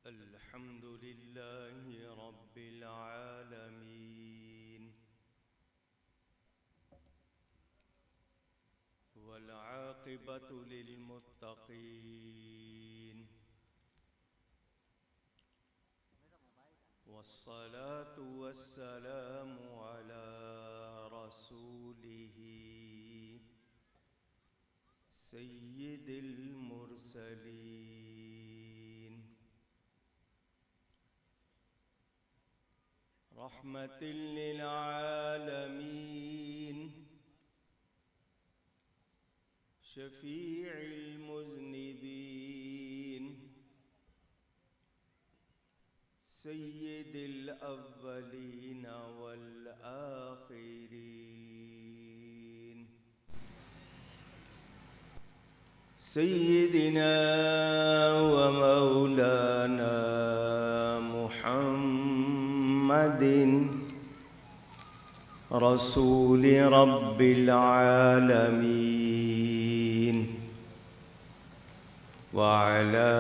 الحمد لله رب العالمين والعاقبة للمتقين والصلاة والسلام على رسوله سيد المرسلين رحمة للعالمين شفيع المذنبين سيد الأولين والآخرين سيدنا ومولانا محمد رسول رب العالمين وعلى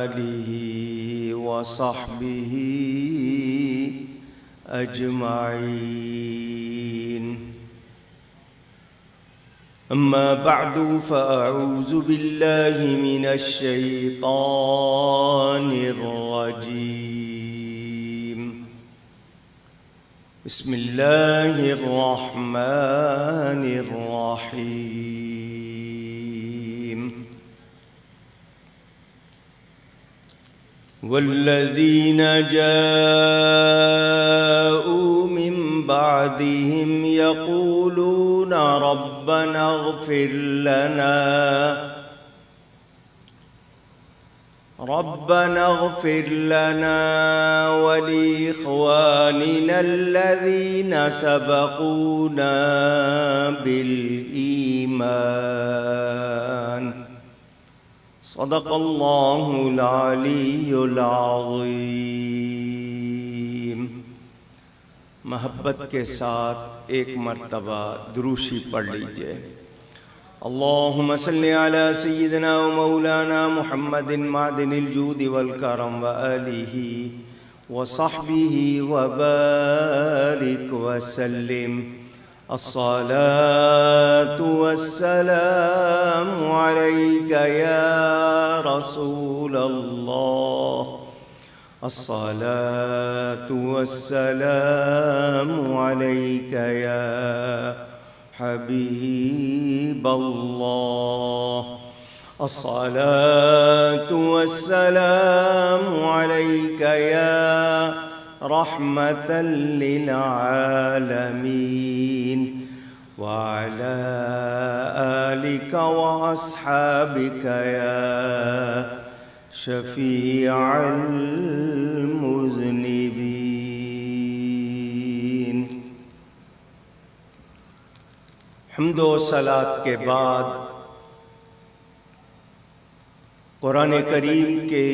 آله وصحبه أجمعين. أما بعد فأعوذ بالله من الشيطان الرجيم. بسم الله الرحمن الرحيم. والذين جاءوا من بعدهم يقولون ربنا اغفر لنا ولإخواننا الذين سبقونا بالإيمان. صدق الله العلی العظیم. محبت کے ساتھ ایک مرتبہ دروشی پڑھ لیجئے. اللہم صلی علی سیدنا و مولانا محمد معدن الجود والکرم وآلہ وصحبہ وبارک وسلم. الصلاة والسلام عليك يا رسول الله. الصلاة والسلام عليك يا حبيب الله. الصلاة والسلام عليك يا رحمة للعالمين وعلى آلك وأصحابك يا شفيع المذنبين. حمد و صلاۃ کے بعد قرآن کریم کے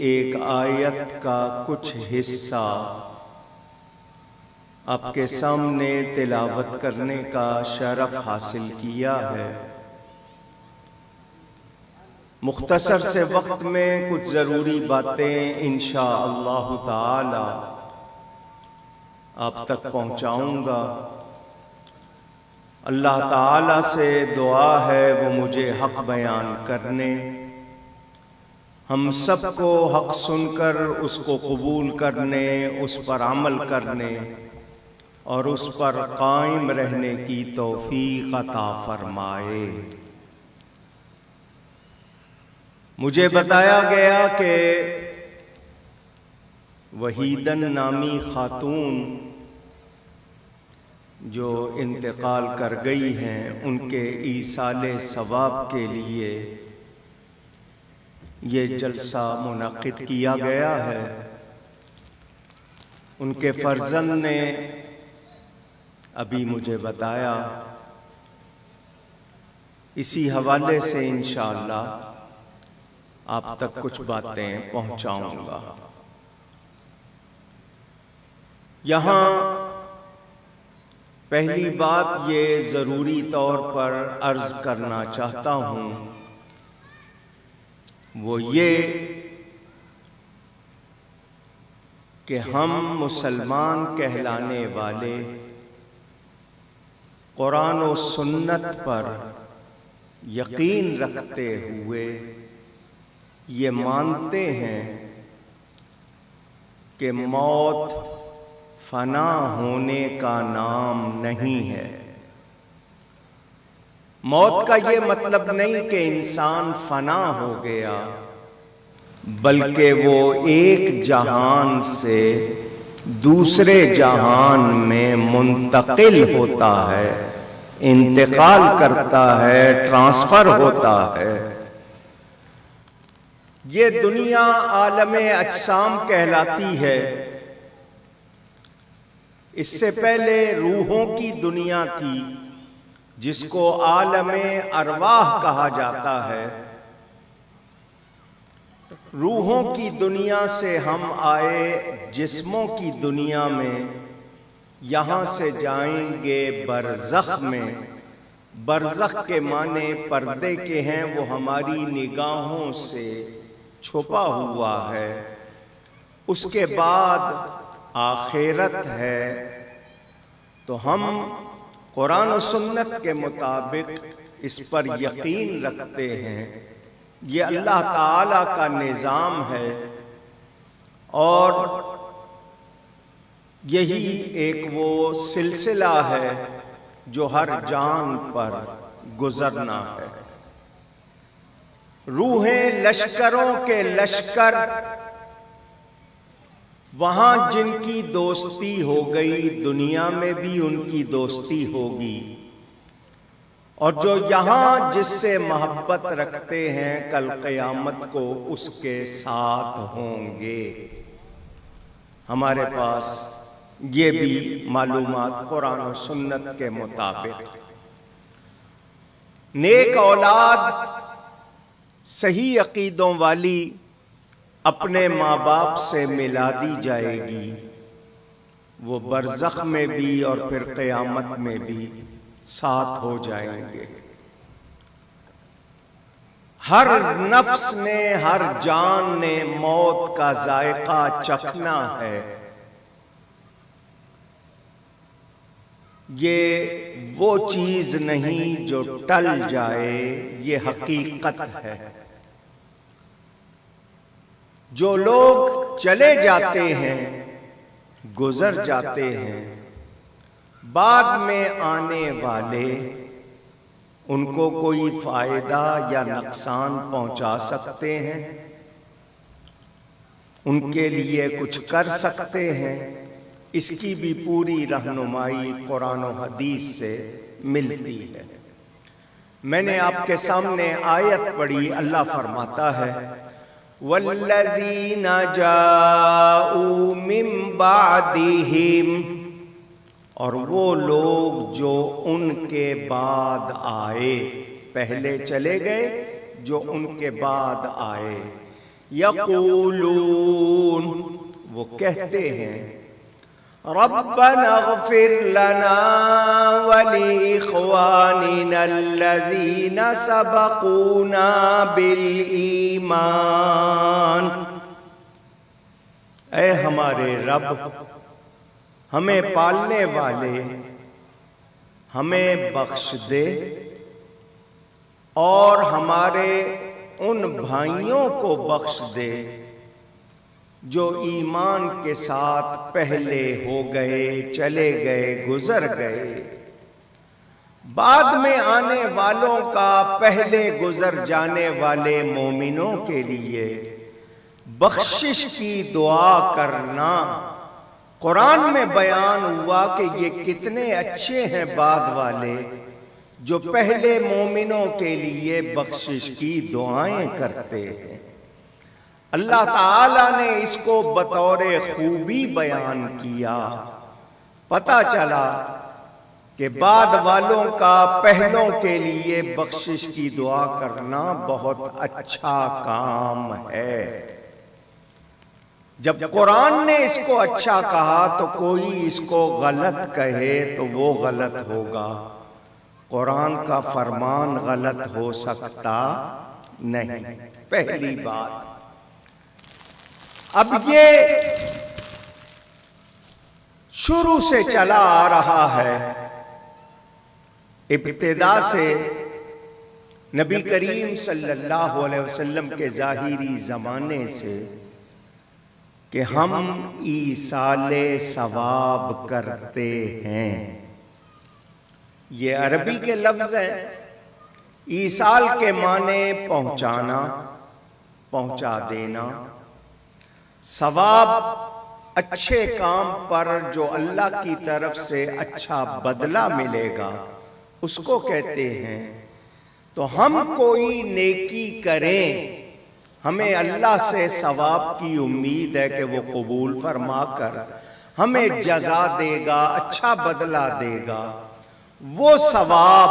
ایک آیت کا کچھ حصہ آپ کے سامنے تلاوت کرنے کا شرف حاصل کیا ہے. مختصر سے وقت میں کچھ ضروری باتیں انشاءاللہ تعالی آپ تک پہنچاؤں گا. اللہ تعالی سے دعا ہے وہ مجھے حق بیان کرنے، ہم سب کو حق سن کر اس کو قبول کرنے، اس پر عمل کرنے اور اس پر قائم رہنے کی توفیق عطا فرمائے. مجھے بتایا گیا کہ وحیدن نامی خاتون جو انتقال کر گئی ہیں، ان کے ایصال ثواب کے لیے یہ جلسہ منعقد کیا گیا ہے. ان کے فرزند نے ابھی مجھے بتایا، اسی حوالے سے انشاءاللہ آپ تک کچھ باتیں پہنچاؤں گا. یہاں پہلی بات یہ ضروری طور پر عرض کرنا چاہتا ہوں وہ یہ کہ ہم مسلمان کہلانے والے قرآن و سنت پر یقین رکھتے ہوئے یہ مانتے ہیں کہ موت فنا ہونے کا نام نہیں ہے۔ موت کا یہ مطلب نہیں کہ انسان فنا ہو گیا، بلکہ وہ ایک جہان سے دوسرے جہان میں منتقل ہوتا ہے، انتقال کرتا ہے، ٹرانسفر ہوتا ہے۔ یہ دنیا عالم اجسام کہلاتی ہے۔ اس سے پہلے روحوں کی دنیا تھی جس کو عالم ارواح کہا جاتا ہے۔ روحوں کی دنیا سے ہم آئے جسموں کی دنیا میں، یہاں سے جائیں گے برزخ میں۔ برزخ کے معنی پردے کے ہیں، وہ ہماری نگاہوں سے چھپا ہوا ہے۔ اس کے بعد آخرت ہے۔ تو ہم قرآن و سنت کے مطابق اس پر یقین رکھتے ہیں۔ یہ اللہ تعالی کا نظام ہے، اور یہی ایک وہ سلسلہ ہے جو ہر جان پر گزرنا ہے۔ روحیں لشکروں کے لشکر، وہاں جن کی دوستی ہو گئی دنیا میں بھی ان کی دوستی ہوگی، اور جو یہاں جس سے محبت رکھتے ہیں کل قیامت کو اس کے ساتھ ہوں گے۔ ہمارے پاس یہ بھی معلومات قرآن و سنت کے مطابق۔ نیک اولاد صحیح عقیدوں والی اپنے ماں باپ سے ملا دی جائے گی، وہ برزخ میں بھی اور پھر قیامت میں بھی ساتھ ہو جائیں گے۔ ہر نفس نے، ہر جان نے موت کا ذائقہ چکھنا ہے۔ یہ وہ چیز نہیں جو ٹل جائے، یہ حقیقت ہے۔ جو لوگ چلے جاتے ہیں، گزر جاتے ہیں، بعد میں آنے والے ان کو کوئی فائدہ یا نقصان پہنچا سکتے ہیں، ان کے لیے کچھ کر سکتے ہیں، اس کی بھی پوری رہنمائی قرآن و حدیث سے ملتی ہے۔ میں نے آپ کے سامنے آیت پڑھی، اللہ فرماتا ہے وَالَّذِينَ جَاءُوا مِن بَعْدِهِمْ، اور وہ لوگ جو ان کے بعد آئے، پہلے چلے گئے جو ان کے بعد آئے، یقولون، وہ کہتے ہیں ربنا اغفر لنا ولإخواننا الذين سبقونا بالإيمان، اے ہمارے رب ہمیں پالنے والے ہمیں بخش دے، اور ہمارے ان بھائیوں کو بخش دے جو ایمان کے ساتھ پہلے ہو گئے، چلے گئے، گزر گئے۔ بعد میں آنے والوں کا پہلے گزر جانے والے مومنوں کے لیے بخشش کی دعا کرنا۔ قرآن میں بیان ہوا کہ یہ کتنے اچھے ہیں بعد والے جو پہلے مومنوں کے لیے بخشش کی دعائیں کرتے ہیں۔ اللہ تعالیٰ نے اس کو بطور خوبی بیان کیا۔ پتہ چلا کہ بعد والوں کا پہلوں کے لیے بخشش کی دعا کرنا بہت اچھا کام ہے۔ جب قرآن نے اس کو اچھا کہا تو کوئی اس کو غلط کہے تو وہ غلط ہوگا۔ قرآن کا فرمان غلط ہو سکتا نہیں، پہلی بات۔ اب یہ شروع سے چلا آ رہا ہے، ابتدا سے نبی کریم صلی اللہ علیہ وسلم کے ظاہری زمانے سے، کہ ہم ایصال ثواب کرتے ہیں۔ یہ عربی کے لفظ ہیں۔ ایصال کے معنی پہنچانا، پہنچا دینا۔ ثواب اچھے کام پر جو اللہ کی طرف سے اچھا بدلہ ملے گا اس کو کہتے ہیں۔ تو ہم کوئی نیکی کریں، ہمیں اللہ سے ثواب کی امید ہے کہ وہ قبول فرما کر ہمیں جزا دے گا، اچھا بدلہ دے گا۔ وہ ثواب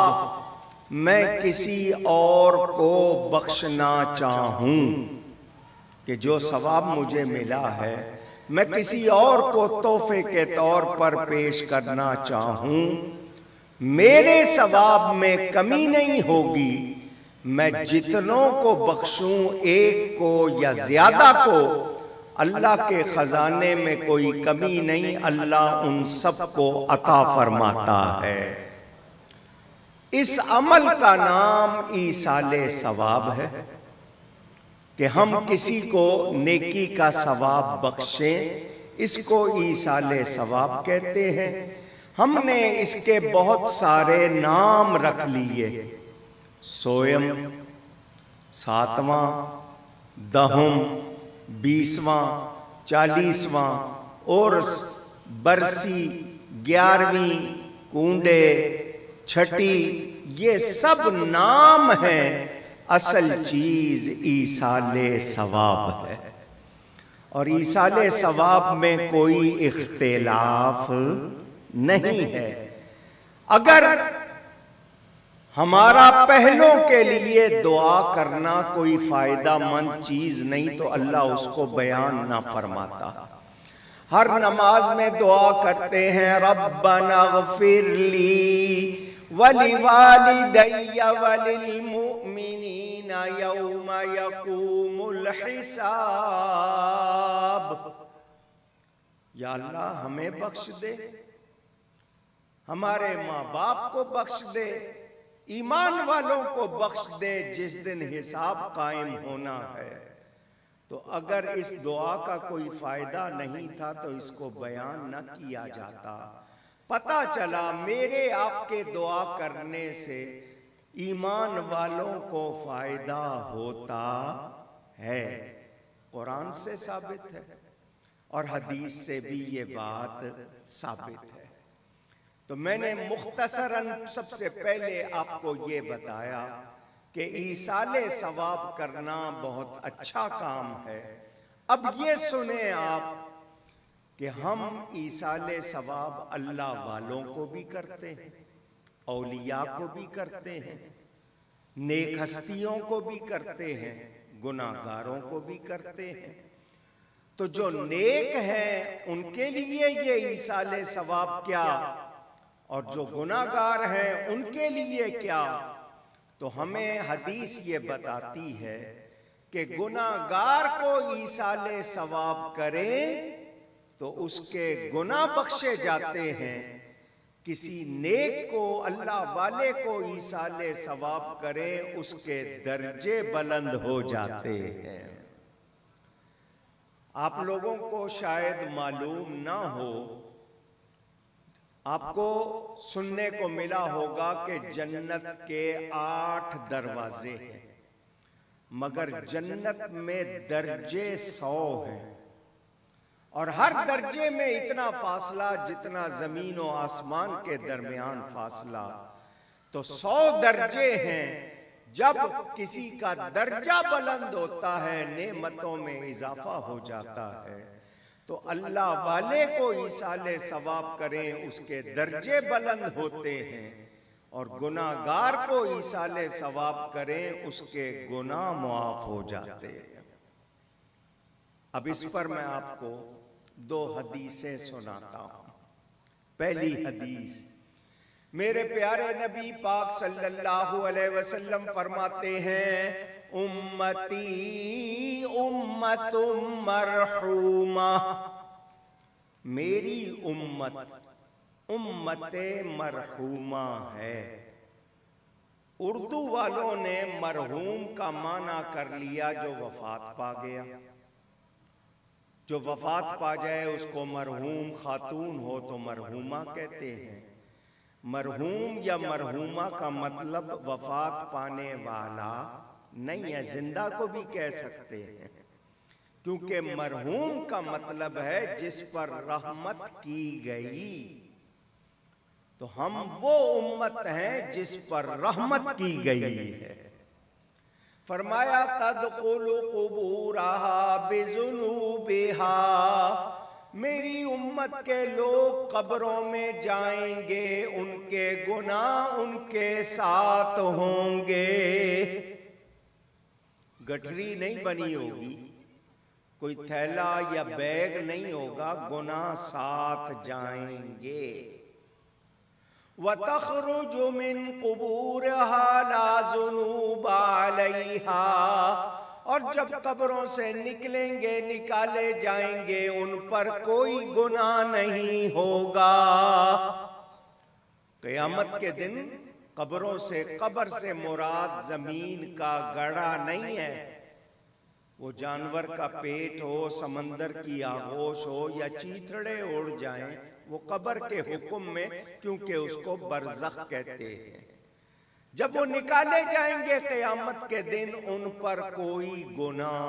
میں کسی اور کو بخشنا چاہوں، کہ جو ثواب مجھے ملا ہے میں کسی اور کو تحفے کے طور پر پیش کرنا چاہوں، میرے ثواب میں کمی نہیں ہوگی، میں جتنوں کو بخشوں، ایک کو یا زیادہ کو، اللہ کے خزانے میں کوئی کمی نہیں، اللہ ان سب کو عطا فرماتا ہے۔ اس عمل کا نام ایصال ثواب ہے، کہ ہم کسی کو نیکی کا ثواب بخشیں، اس کو ایصال ثواب کہتے ہیں۔ ہم نے اس کے بہت سارے نام رکھ لیے، سوئم، ساتواں، دہم، 20واں، 40واں، عرس، برسی، 11ویں، کنڈے، چھٹی، یہ سب نام ہیں، اصل چیز ایصال ثواب ہے۔ اور ایصال ثواب میں کوئی اختلاف نہیں ہے۔ اگر ہمارا پہلوں کے لیے دعا کرنا کوئی فائدہ مند چیز نہیں تو اللہ اس کو بیان نہ فرماتا۔ ہر نماز میں دعا کرتے ہیں، ربنا اغفر لی وَلِوَالِدَيَّ وَلِلْمُؤْمِنِينَ يَوْمَ يَقُومُ الْحِسَابُ۔ یا اللہ ہمیں بخش دے، ہمارے ماں باپ کو بخش دے، ایمان والوں کو بخش دے جس دن حساب قائم ہونا ہے۔ تو اگر اس دعا کا کوئی فائدہ نہیں تھا تو اس کو بیان نہ کیا جاتا۔ پتہ چلا میرے آپ کے دعا کرنے سے ایمان والوں کو فائدہ ہوتا ہے۔ قرآن سے ثابت ہے اور حدیث سے بھی یہ بات ثابت ہے۔ تو میں نے مختصراً سب سے پہلے آپ کو یہ بتایا کہ ایصال ثواب کرنا بہت اچھا کام ہے۔ اب یہ سنیں آپ کہ ہم ایصال ثواب اللہ والوں کو بھی کرتے ہیں، اولیاء کو بھی کرتے ہیں، نیک ہستیوں کو بھی کرتے ہیں، گناہگاروں کو بھی کرتے ہیں۔ تو جو نیک ہیں ان کے لیے یہ ایصال ثواب کیا، اور جو گناہگار ہیں ان کے لیے کیا؟ تو ہمیں حدیث یہ بتاتی ہے کہ گناہگار کو ایصال ثواب کریں تو اس کے گناہ بخشے جاتے ہیں، کسی نیک کو، اللہ والے کو ایصال ثواب کریں اس کے درجے بلند ہو جاتے ہیں۔ آپ لوگوں کو شاید معلوم نہ ہو، آپ کو سننے کو ملا ہوگا کہ جنت کے 8 دروازے ہیں، مگر جنت میں درجے 100 ہیں، اور ہر درجے میں اتنا فاصلہ جتنا زمین و آسمان کے درمیان فاصلہ، تو 100 درجے ہیں۔ جب کسی کا درجہ بلند ہوتا ہے نعمتوں میں اضافہ ہو جاتا ہے، تو اللہ والے کو ایصال ثواب کریں اس کے درجے بلند ہوتے ہیں، اور گناہگار کو ایصال ثواب کریں اس کے گناہ معاف ہو جاتے ہیں۔ اب اس پر میں آپ کو 2 حدیثیں سناتا ہوں۔ پہلی حدیث، میرے پیارے نبی پاک صلی اللہ علیہ وسلم فرماتے ہیں، امتی امت مرحومہ، میری امت امت مرحومہ ہے۔ اردو والوں نے مرحوم کا معنی کر لیا جو وفات پا گیا، جو وفات پا جائے اس کو مرحوم، خاتون ہو تو مرحومہ کہتے ہیں۔ مرحوم یا مرحومہ کا مطلب وفات پانے والا نہیں ہے، زندہ کو بھی کہہ سکتے ہیں، کیونکہ مرحوم کا مطلب ہے جس پر رحمت کی گئی، تو ہم وہ امت ہیں جس پر رحمت کی گئی ہے۔ فرمایا تدخل قبورها بذنوبها، میری امت کے لوگ قبروں میں جائیں گے، ان کے گناہ ان کے ساتھ ہوں گے۔ گٹھری نہیں بنی ہوگی، کوئی تھیلا یا بیگ نہیں ہوگا، گناہ ساتھ جائیں گے۔ وَتَخْرُجُ مِن قُبُورِهَا لَا ذُنُوبَ عَلَيْهَا، اور جب قبروں سے نکلیں گے، نکالے جائیں گے، ان پر کوئی گناہ نہیں ہوگا۔ قیامت کے دن قبروں سے، قبر سے مراد زمین کا گڑھا نہیں ہے، وہ جانور کا پیٹ ہو، سمندر کی آغوش ہو یا چیتڑے اڑ جائیں، وہ قبر کے حکم میں، کیونکہ اس کو برزخ کہتے ہیں۔ جب وہ نکالے جائیں گے قیامت کے دن، ان پر کوئی گناہ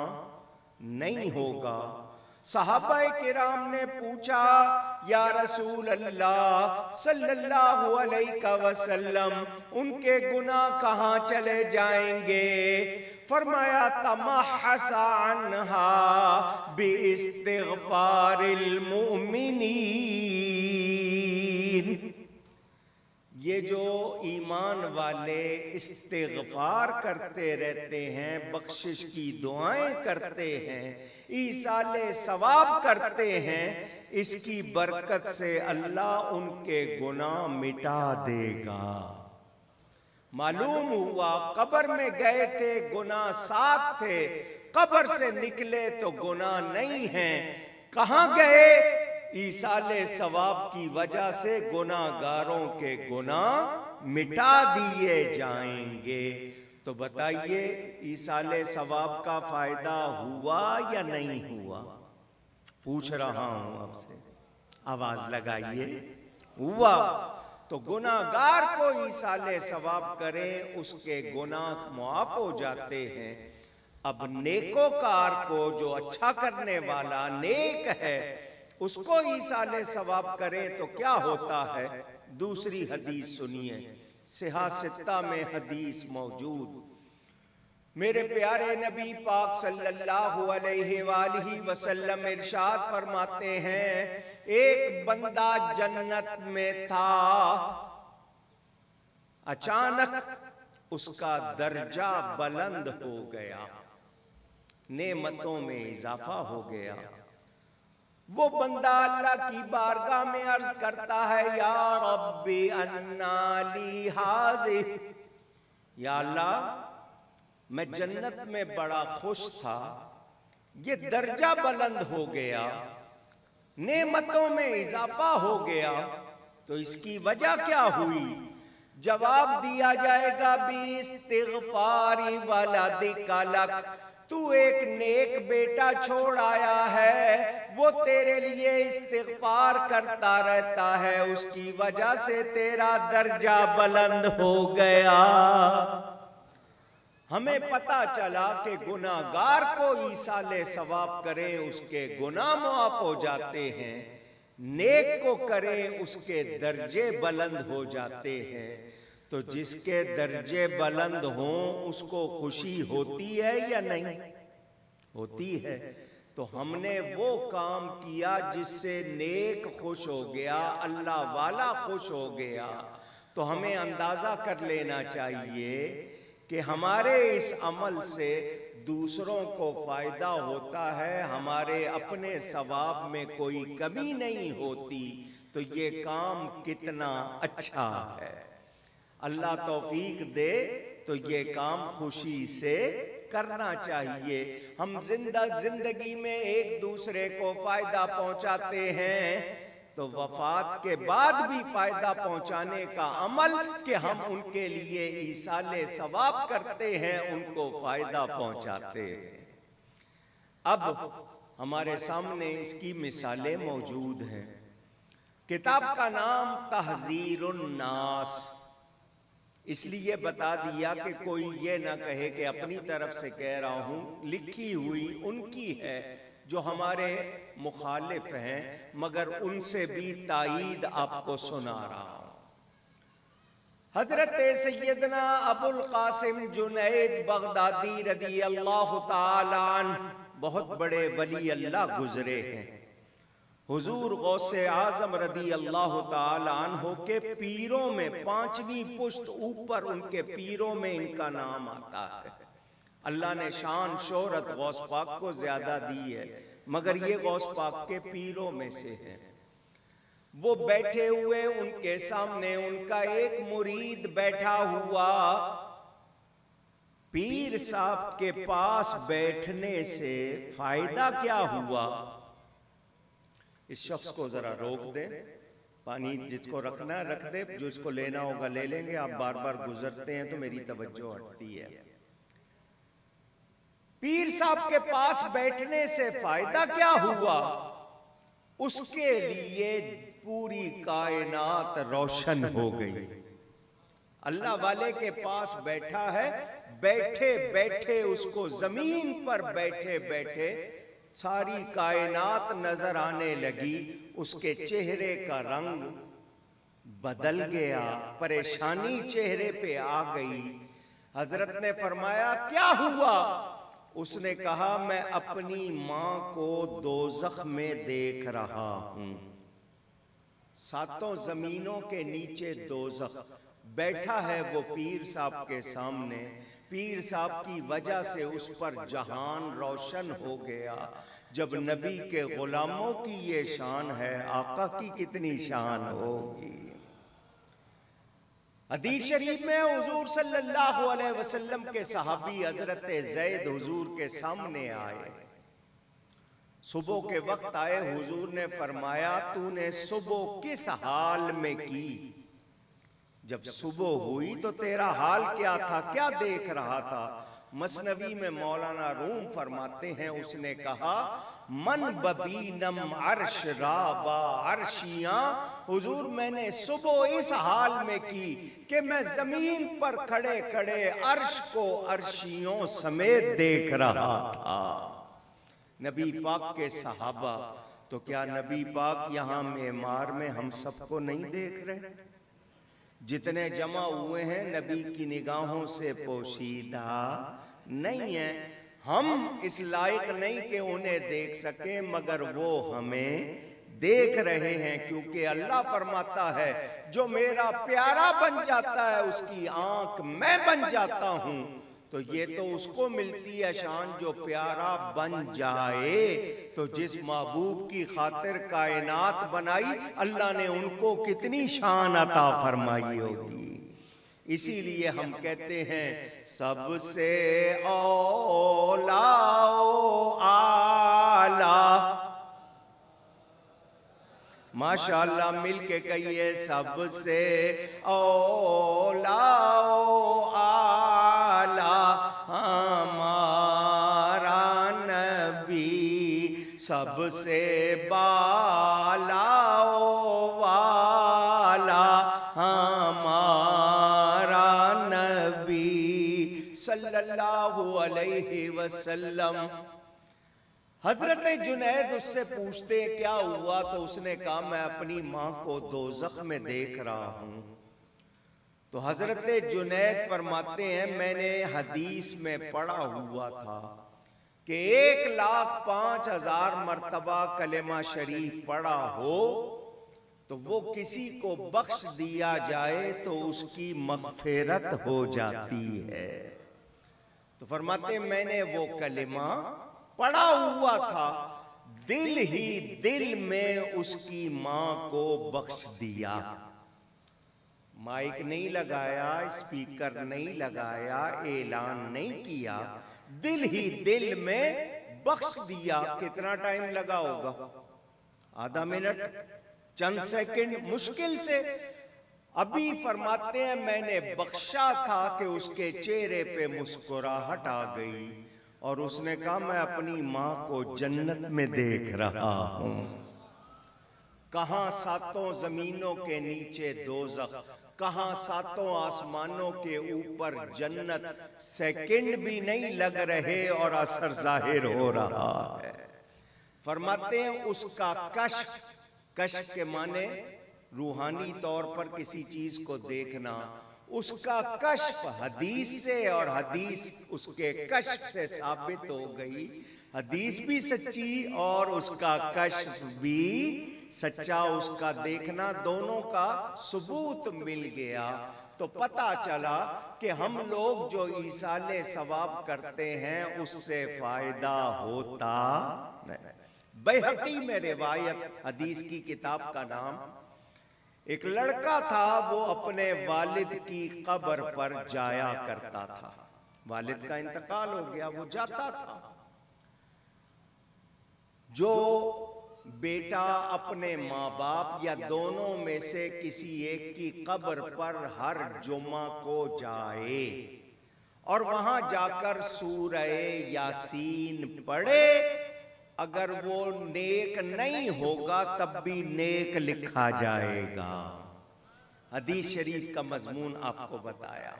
نہیں ہوگا۔ صحابہ کرام نے پوچھا یا رسول اللہ صلی اللہ علیہ وسلم، ان کے گناہ کہاں چلے جائیں گے؟ فرمایا تمحص عنہا باستغفار المؤمنین، یہ جو ایمان والے استغفار کرتے رہتے ہیں، بخشش کی دعائیں کرتے ہیں، ایصال ثواب کرتے ہیں، اس کی برکت سے اللہ ان کے گناہ مٹا دے گا۔ معلوم ہوا قبر میں گئے تھے گناہ ساتھ تھے، قبر سے نکلے تو گناہ نہیں ہیں۔ کہاں گئے؟ ایصال ثواب کی وجہ سے گناہگاروں کے گناہ مٹا دیے جائیں گے۔ تو بتائیے ایصال ثواب کا فائدہ ہوا یا نہیں ہوا؟ پوچھ رہا ہوں آپ سے، آواز لگائیے۔ ہوا۔ تو گناہگار کو ایصال ثواب کریں، اس کے گناہ معاف ہو جاتے ہیں۔ اب نیکوکار کو، جو اچھا کرنے والا نیک ہے، اس کو ایصال ثواب کریں تو کیا ہوتا ہے؟ دوسری حدیث سنیے، صحاح ستہ میں حدیث موجود۔ میرے پیارے نبی پاک صلی اللہ علیہ وآلہ وسلم ارشاد فرماتے ہیں، ایک بندہ جنت میں تھا، اچانک اس کا درجہ بلند ہو گیا، نعمتوں میں اضافہ ہو گیا۔ وہ بندہ اللہ کی بارگاہ میں عرض کرتا ہے، یا رب انا لی ھذہ، یا اللہ میں جنت میں بڑا خوش تھا، یہ درجہ بلند ہو گیا، نعمتوں میں اضافہ ہو گیا، تو اس کی وجہ کیا ہوئی؟ جواب دیا جائے گا باستغفار ولدک لک، تو ایک نیک بیٹا چھوڑ آیا ہے، وہ تیرے لیے استغفار کرتا رہتا ہے، اس کی وجہ سے تیرا درجہ بلند ہو گیا۔ ہمیں پتا چلا کہ گناہگار کو ایصال ثواب کریں، اس کے گناہ معاف ہو جاتے ہیں، نیک کو کریں اس کے درجے بلند ہو جاتے ہیں۔ تو جس کے درجے بلند ہوں اس کو خوشی ہوتی ہے یا نہیں؟ ہوتی ہے۔ تو ہم نے وہ کام کیا جس سے نیک خوش ہو گیا، اللہ والا خوش ہو گیا، تو ہمیں اندازہ کر لینا چاہیے کہ ہمارے اس عمل سے دوسروں کو فائدہ ہوتا ہے، ہمارے اپنے ثواب میں کوئی کمی نہیں ہوتی، تو یہ کام کتنا اچھا ہے۔ اللہ توفیق دے تو یہ کام خوشی سے کرنا چاہیے۔ ہم زندگی میں ایک دوسرے کو فائدہ پہنچاتے ہیں تو وفات کے بعد بھی فائدہ پہنچانے کا عمل کہ ہم ان کے لیے ایصال ثواب کرتے ہیں، ان کو فائدہ پہنچاتے ہیں۔ اب ہمارے سامنے اس کی مثالیں موجود ہیں۔ کتاب کا نام تحذیر الناس، اس لیے بتا دیا کہ کوئی یہ نہ کہے کہ اپنی طرف سے کہہ رہا ہوں، لکھی ہوئی ان کی ہے جو ہمارے مخالف ہیں، مگر ان سے بھی تائید آپ کو سنا رہا ہوں۔ حضرت سیدنا ابو القاسم جنید بغدادی رضی اللہ تعالی عنہ بہت بڑے ولی اللہ گزرے ہیں۔ حضور غوث اعظم رضی اللہ تعالی عنہ کے پیروں میں 5ویں پشت اوپر ان کے پیروں میں ان کا نام آتا ہے۔ اللہ نے شان شہرت غوث پاک کو زیادہ دی ہے، مگر یہ غوث پاک کے پیروں میں سے ہے۔ وہ بیٹھے ہوئے، ان کے سامنے ان کا ایک مرید بیٹھا ہوا۔ پیر صاحب کے پاس بیٹھنے سے فائدہ کیا ہوا؟ اس شخص کو ذرا روک دیں، پانی جس کو رکھنا ہے رکھ دے، جو اس کو لینا ہوگا لے لیں گے۔ آپ بار بار گزرتے ہیں تو میری توجہ ہٹتی ہے۔ پیر صاحب کے پاس بیٹھنے سے فائدہ کیا ہوا؟ اس کے لیے پوری کائنات روشن ہو گئی۔ اللہ والے کے پاس بیٹھا ہے، بیٹھے بیٹھے اس کو زمین پر بیٹھے بیٹھے ساری کائنات نظر آنے لگی۔ اس کے چہرے کا رنگ بدل گیا، پریشانی چہرے پہ آ گئی۔ حضرت نے فرمایا کیا ہوا؟ اس نے کہا میں اپنی ماں کو دوزخ میں دیکھ رہا ہوں۔ 7 زمینوں کے نیچے دوزخ، بیٹھا ہے وہ پیر صاحب کے سامنے۔ پیر صاحب کی وجہ سے اس پر جہان روشن ہو گیا۔ جب نبی کے غلاموں کی یہ شان ہے، آقا کی کتنی شان ہوگی۔ حدیث شریف میں حضور صلی اللہ علیہ وسلم کے صحابی حضرت زید حضور کے سامنے آئے، صبح کے وقت آئے۔ حضور نے فرمایا تو نے صبح کس حال میں کی؟ جب صبح ہوئی تو تیرا حال کیا تھا، کیا دیکھ رہا تھا؟ مثنوی میں مولانا روم فرماتے ہیں اس نے کہا من ببینم عرش رابا عرشیاں، حضور میں نے صبح اس حال میں کی کہ میں زمین پر کھڑے کھڑے عرش کو عرشیوں سمیت دیکھ رہا تھا۔ نبی پاک کے صحابہ، تو کیا نبی پاک یہاں معمار میں ہم سب کو نہیں دیکھ رہے؟ جتنے جمع ہوئے ہیں نبی کی نگاہوں سے پوشیدہ نہیں ہیں۔ ہم اس لائق نہیں کہ انہیں دیکھ سکیں، مگر وہ ہمیں دیکھ رہے ہیں، کیونکہ اللہ فرماتا ہے جو میرا پیارا بن جاتا ہے اس کی آنکھ میں بن جاتا ہوں۔ تو یہ تو اس کو ملتی ہے شان جو پیارا بن جائے۔ تو جس محبوب کی خاطر کائنات بنائی، اللہ نے ان کو کتنی شان عطا فرمائی ہوگی۔ اسی لیے ہم کہتے ہیں سب سے اولا و اعلیٰ، ماشاءاللہ مل کے کہیے سب سے اولا و اعلیٰ ہمارا نبی، سب سے بالا و والا ہمارا نبی صلی اللہ علیہ وسلم۔ حضرت جنید اس سے پوچھتے کیا ہوا؟ تو اس نے کہا میں اپنی ماں کو دوزخ میں دیکھ رہا ہوں۔ تو حضرت جنید فرماتے ہیں میں نے حدیث میں پڑھا ہوا تھا کہ 1,05,000 مرتبہ کلمہ شریف پڑھا ہو تو وہ کسی کو بخش دیا جائے تو اس کی مغفرت ہو جاتی ہے۔ تو فرماتے ہیں میں نے وہ کلمہ پڑھا ہوا تھا، دل ہی دل میں اس کی ماں کو بخش دیا۔ مائک نہیں لگایا، اسپیکر نہیں لگایا، اعلان نہیں کیا، دل ہی دل میں بخش دیا. کتنا ٹائم لگا ہوگا؟ آدھا منٹ، چند سیکنڈ مشکل سے. ابھی فرماتے ہیں میں نے بخشا تھا کہ اس کے چہرے پہ مسکراہٹ آ گئی اور اس نے کہا میں اپنی ماں کو جنت میں دیکھ رہا ہوں. کہاں ساتوں زمینوں کے نیچے دوزخ، کہاں ساتوں آسمانوں کے اوپر جنت. سیکنڈ بھی نہیں لگ رہے اور اثر ظاہر ہو رہا ہے. فرماتے ہیں اس کا کشف، کشف کے معنی روحانی طور پر کسی چیز کو دیکھنا، اس کا کشف حدیث سے اور حدیث اس کے کشف سے ثابت ہو گئی. حدیث بھی سچی اور اس کا کشف بھی سچا. اس کا دیکھنا، دونوں کا ثبوت مل گیا. تو پتہ چلا کہ ہم لوگ جو ایصال ثواب کرتے ہیں اس سے فائدہ ہوتا نہیں. بیہقی میں روایت، حدیث کی کتاب کا نام. ایک لڑکا تھا، وہ اپنے والد کی قبر پر جایا کرتا تھا. والد کا انتقال ہو گیا، وہ جاتا تھا. جو بیٹا اپنے ماں باپ یا دونوں میں سے کسی ایک کی قبر پر ہر جمعہ کو جائے اور وہاں جا کر سورہ یاسین پڑھے، اگر وہ نیک نہیں ہوگا تب بھی نیک لکھا جائے گا. حدیث شریف کا مضمون آپ کو بتایا.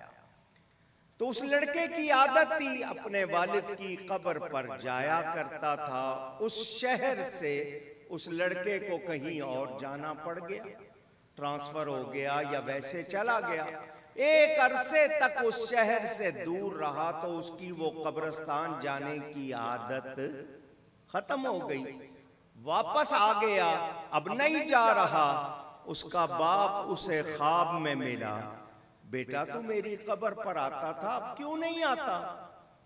تو اس لڑکے کی عادت تھی، اپنے والد کی قبر پر جایا کرتا تھا. اس شہر سے اس لڑکے کو کہیں اور جانا پڑ گیا، ٹرانسفر ہو گیا یا ویسے چلا گیا. ایک عرصے تک اس شہر سے دور رہا تو اس کی وہ قبرستان جانے کی عادت ختم ہو گئی. واپس آ گیا، اب نہیں جا رہا. اس کا باپ اسے خواب میں ملا. بیٹا تو میری قبر پر آتا تھا، اب کیوں نہیں آتا؟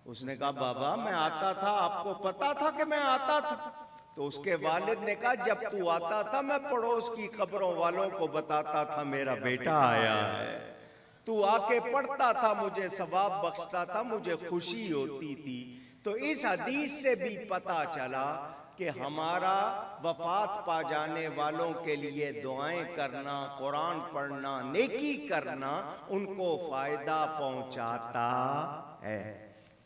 اس نے کہا بابا میں آتا تھا، آپ کو پتا تھا کہ میں آتا تھا؟ تو اس کے والد نے کہا جب تو آتا تھا میں پڑوس کی قبروں والوں کو بتاتا تھا میرا بیٹا آیا ہے. تو آ کے پڑھتا تھا، مجھے ثواب بخشتا تھا، مجھے خوشی ہوتی تھی. تو اس حدیث سے بھی پتا چلا کہ ہمارا وفات پا جانے والوں کے لیے دعائیں کرنا، قرآن پڑھنا، نیکی کرنا ان کو فائدہ پہنچاتا ہے.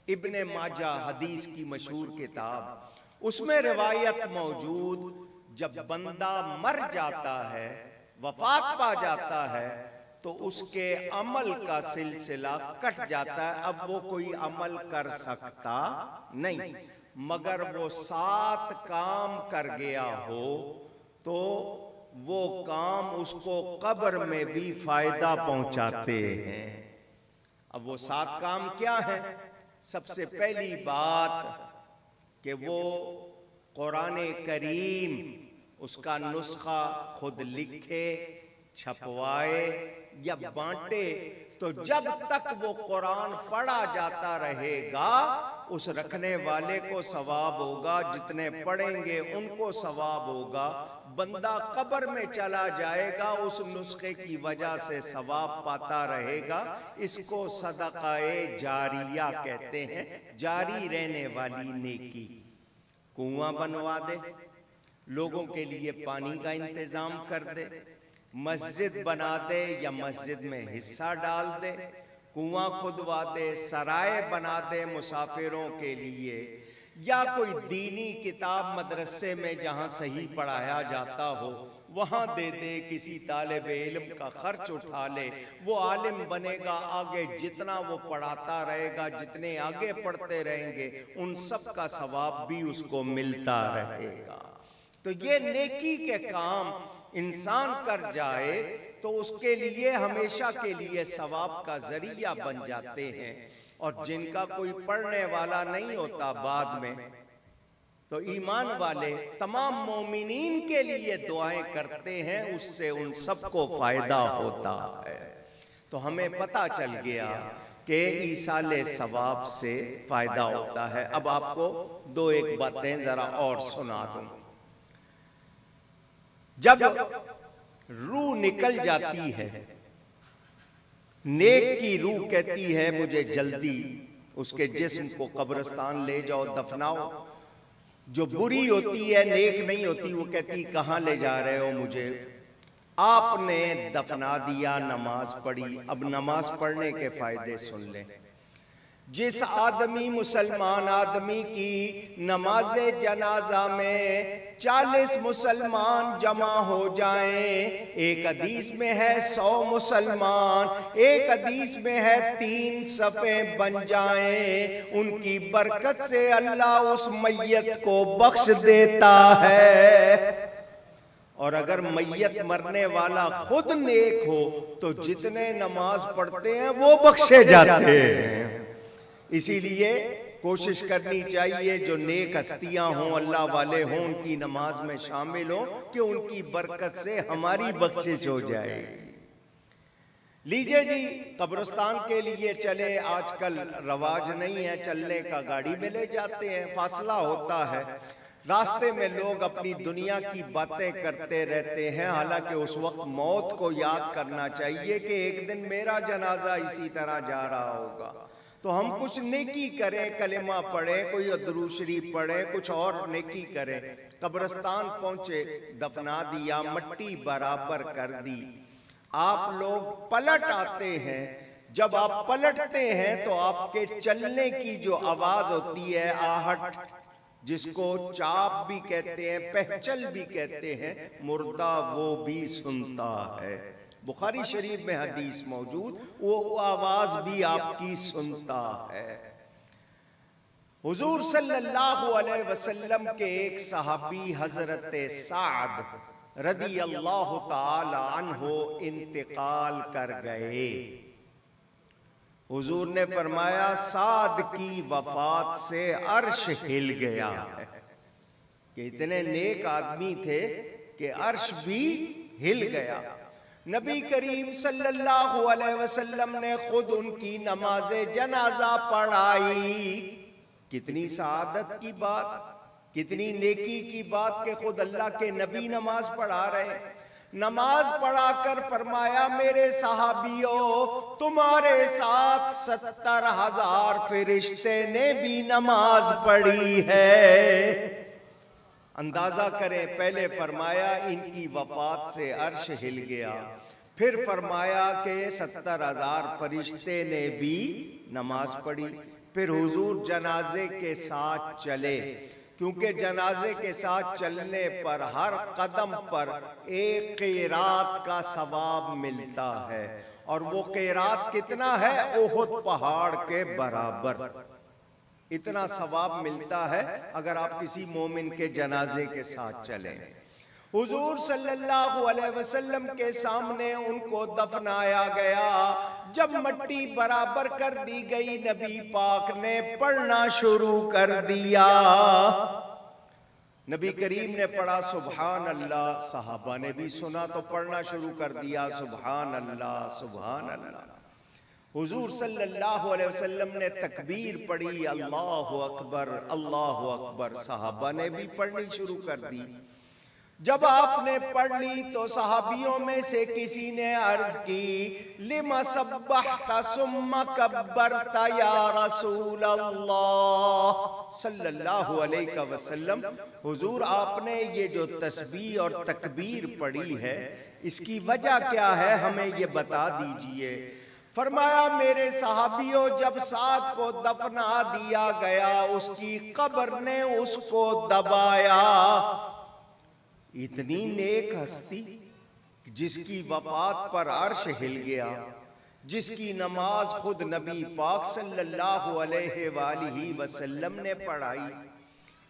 ابن ماجہ حدیث کی مشہور کتاب، اس میں روایت موجود، جب بندہ مر جاتا ہے، وفات پا جاتا ہے تو اس کے عمل کا سلسلہ کٹ جاتا ہے. اب وہ کوئی عمل کر سکتا نہیں، مگر وہ 7 کام کر گیا ہو تو وہ کام اس کو قبر میں بھی فائدہ پہنچاتے ہیں. اب وہ 7 کام کیا ہیں؟ سب سے پہلی بات کہ وہ قرآن کریم اس کا نسخہ خود لکھے، چھپوائے یا بانٹے. تو جب تک وہ قرآن پڑھا جاتا رہے گا اس رکھنے والے کو ثواب ہوگا، جتنے پڑھیں گے ان کو ثواب ہوگا. بندہ قبر میں چلا جائے گا اس نسخے کی وجہ سے ثواب پاتا رہے گا. اس کو صدقہ جاریہ کہتے ہیں، جاری رہنے والی نیکی. کنواں بنوا دے، لوگوں کے لیے پانی کا انتظام کر دے، مسجد بنا دے یا مسجد میں حصہ ڈال دے، کنواں کھدوا دے، سرائے بنا دے مسافروں کے لیے، یا کوئی دینی کتاب مدرسے میں جہاں صحیح پڑھایا جاتا ہو وہاں دے دے، کسی طالب علم کا خرچ اٹھا لے، وہ عالم بنے گا. آگے جتنا وہ پڑھاتا رہے گا، جتنے آگے پڑھتے رہیں گے ان سب کا ثواب بھی اس کو ملتا رہے گا. تو یہ نیکی کے کام انسان کر جائے تو اس کے لیے ہمیشہ کے لیے ثواب کا ذریعہ بن جاتے ہیں. اور جن کا کوئی پڑھنے والا نہیں ہوتا بعد میں، تو ایمان والے تمام مومنین کے لیے دعائیں کرتے ہیں، اس سے ان سب کو فائدہ ہوتا ہے. تو ہمیں پتہ چل گیا کہ ایصال ثواب سے فائدہ ہوتا ہے. اب آپ کو 2-1 باتیں ذرا اور سنا دوں. جب روح نکل جاتی ہے، نیک کی روح کہتی ہے مجھے جلدی اس کے جسم کو قبرستان لے جاؤ، دفناؤ۔ جو بری ہوتی ہے، نیک نہیں ہوتی، وہ کہتی کہاں لے جا رہے ہو مجھے؟ آپ نے دفنا دیا، نماز پڑھی۔ اب نماز پڑھنے کے فائدے سن لیں۔ جس آدمی، مسلمان آدمی کی نماز جنازہ میں 40 مسلمان جمع ہو جائیں، ایک حدیث میں ہے 100 مسلمان، ایک حدیث میں ہے 3 صفیں بن جائیں، ان کی برکت سے اللہ اس میت کو بخش دیتا ہے۔ اور اگر میت مرنے والا خود نیک ہو تو جتنے نماز پڑھتے ہیں وہ بخشے جاتے ہیں۔ اسی لیے کوشش کرنی چاہیے جو نیک ہستیاں ہوں، اللہ والے ہوں، ان کی نماز میں شامل ہوں کہ ان کی برکت سے ہماری بخشش ہو جائے۔ لیجئے جی، قبرستان کے لیے چلے، آج کل رواج نہیں ہے چلنے کا، گاڑی میں لے جاتے ہیں، فاصلہ ہوتا ہے، راستے میں لوگ اپنی دنیا کی باتیں کرتے رہتے ہیں، حالانکہ اس وقت موت کو یاد کرنا چاہیے کہ ایک دن میرا جنازہ اسی طرح جا رہا ہوگا۔ تو ہم کچھ نیکی کریں، کلمہ پڑھیں، کوئی درود شریف پڑھیں، کچھ اور نیکی کریں۔ قبرستان پہنچے، دفنا دیا، مٹی برابر کر دی، آپ لوگ پلٹ آتے ہیں۔ جب آپ پلٹتے ہیں تو آپ کے چلنے کی جو آواز ہوتی ہے، آہٹ، جس کو چاپ بھی کہتے ہیں، پہچل بھی کہتے ہیں، مردہ وہ بھی سنتا ہے۔ بخاری شریف میں حدیث موجود، وہ آواز بھی آپ کی سنتا ہے۔ حضور صلی اللہ علیہ وسلم کے ایک صحابی حضرت سعد رضی اللہ تعالی عنہ انتقال کر گئے۔ حضور نے فرمایا سعد کی وفات سے عرش ہل گیا ہے، کہ اتنے نیک آدمی تھے کہ عرش بھی ہل گیا۔ نبی کریم صلی اللہ علیہ وسلم نے خود ان کی نماز جنازہ پڑھائی۔ کتنی سعادت کی بات، کتنی نیکی کی بات کہ خود اللہ کے نبی نماز پڑھا رہے۔ نماز پڑھا کر فرمایا میرے صحابیوں، تمہارے ساتھ 70,000 فرشتے نے بھی نماز پڑھی ہے۔ اندازہ کریں، پہلے فرمایا ان کی وفات سے عرش ہل گیا، پھر فرمایا کہ 70,000 فرشتے نے بھی نماز پڑھی، پھر حضور جنازے کے ساتھ چلے، کیونکہ جنازے کے ساتھ چلنے پر ہر قدم پر ایک قیرات کا ثواب ملتا ہے، اور وہ قیرات کتنا ہے؟ احد پہاڑ کے برابر اتنا ثواب ملتا ہے اگر آپ کسی مومن کے جنازے کے ساتھ چلیں۔ حضور صلی اللہ علیہ وسلم کے سامنے ان کو دفنایا گیا۔ جب مٹی برابر کر دی گئی، نبی پاک نے پڑھنا شروع کر دیا۔ نبی کریم نے پڑھا سبحان اللہ، صحابہ نے بھی سنا تو پڑھنا شروع کر دیا سبحان اللہ سبحان اللہ۔ حضور صلی اللہ علیہ وسلم نے تکبیر پڑھی، اللہ اکبر اللہ اکبر، صحابہ نے بھی پڑھنی شروع کر دی۔ جب آپ نے پڑھ لی تو صحابیوں میں سے کسی نے عرض کی لِمَ سَبَّحْتَ ثُمَّ كَبَّرْتَ یا رسول اللہ صلی اللہ علیہ وسلم، حضور آپ نے یہ جو تسبیح اور تکبیر پڑھی ہے اس کی وجہ کیا ہے، ہمیں یہ بتا دیجئے۔ فرمایا میرے صحابیوں، جب سعد کو دفنا دیا گیا اس کی قبر نے اس کو دبایا۔ اتنی نیک ہستی جس کی وفات پر عرش ہل گیا، جس کی نماز خود نبی پاک صلی اللہ علیہ وآلہ وسلم نے پڑھائی،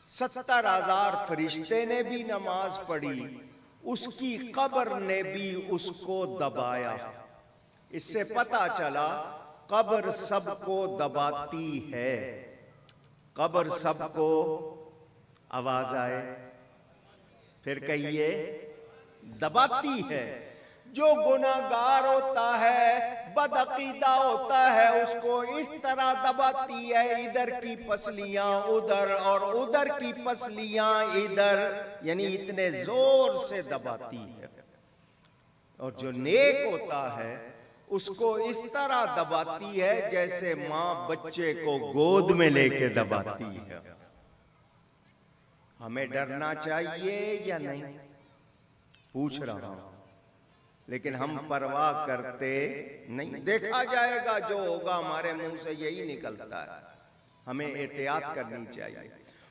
70,000 فرشتے نے بھی نماز پڑھی، اس کی قبر نے بھی اس کو دبایا۔ اس سے پتہ چلا قبر سب کو دباتی ہے۔ قبر سب کو، آواز آئے پھر کہیے، دباتی ہے۔ جو گناہگار ہوتا ہے، بدعقیدہ ہوتا ہے، اس کو اس طرح دباتی ہے، ادھر کی پسلیاں ادھر اور ادھر کی پسلیاں ادھر، یعنی اتنے زور سے دباتی ہے۔ اور جو نیک ہوتا ہے اس کو اس طرح دباتی ہے جیسے ماں بچے کو گود میں لے کے دباتی ہے۔ ہمیں ڈرنا چاہیے یا نہیں؟ پوچھ رہا ہوں، لیکن ہم پرواہ کرتے نہیں۔ دیکھا جائے گا، جو ہوگا ہمارے منہ سے یہی نکلتا ہے۔ ہمیں احتیاط کرنی چاہیے۔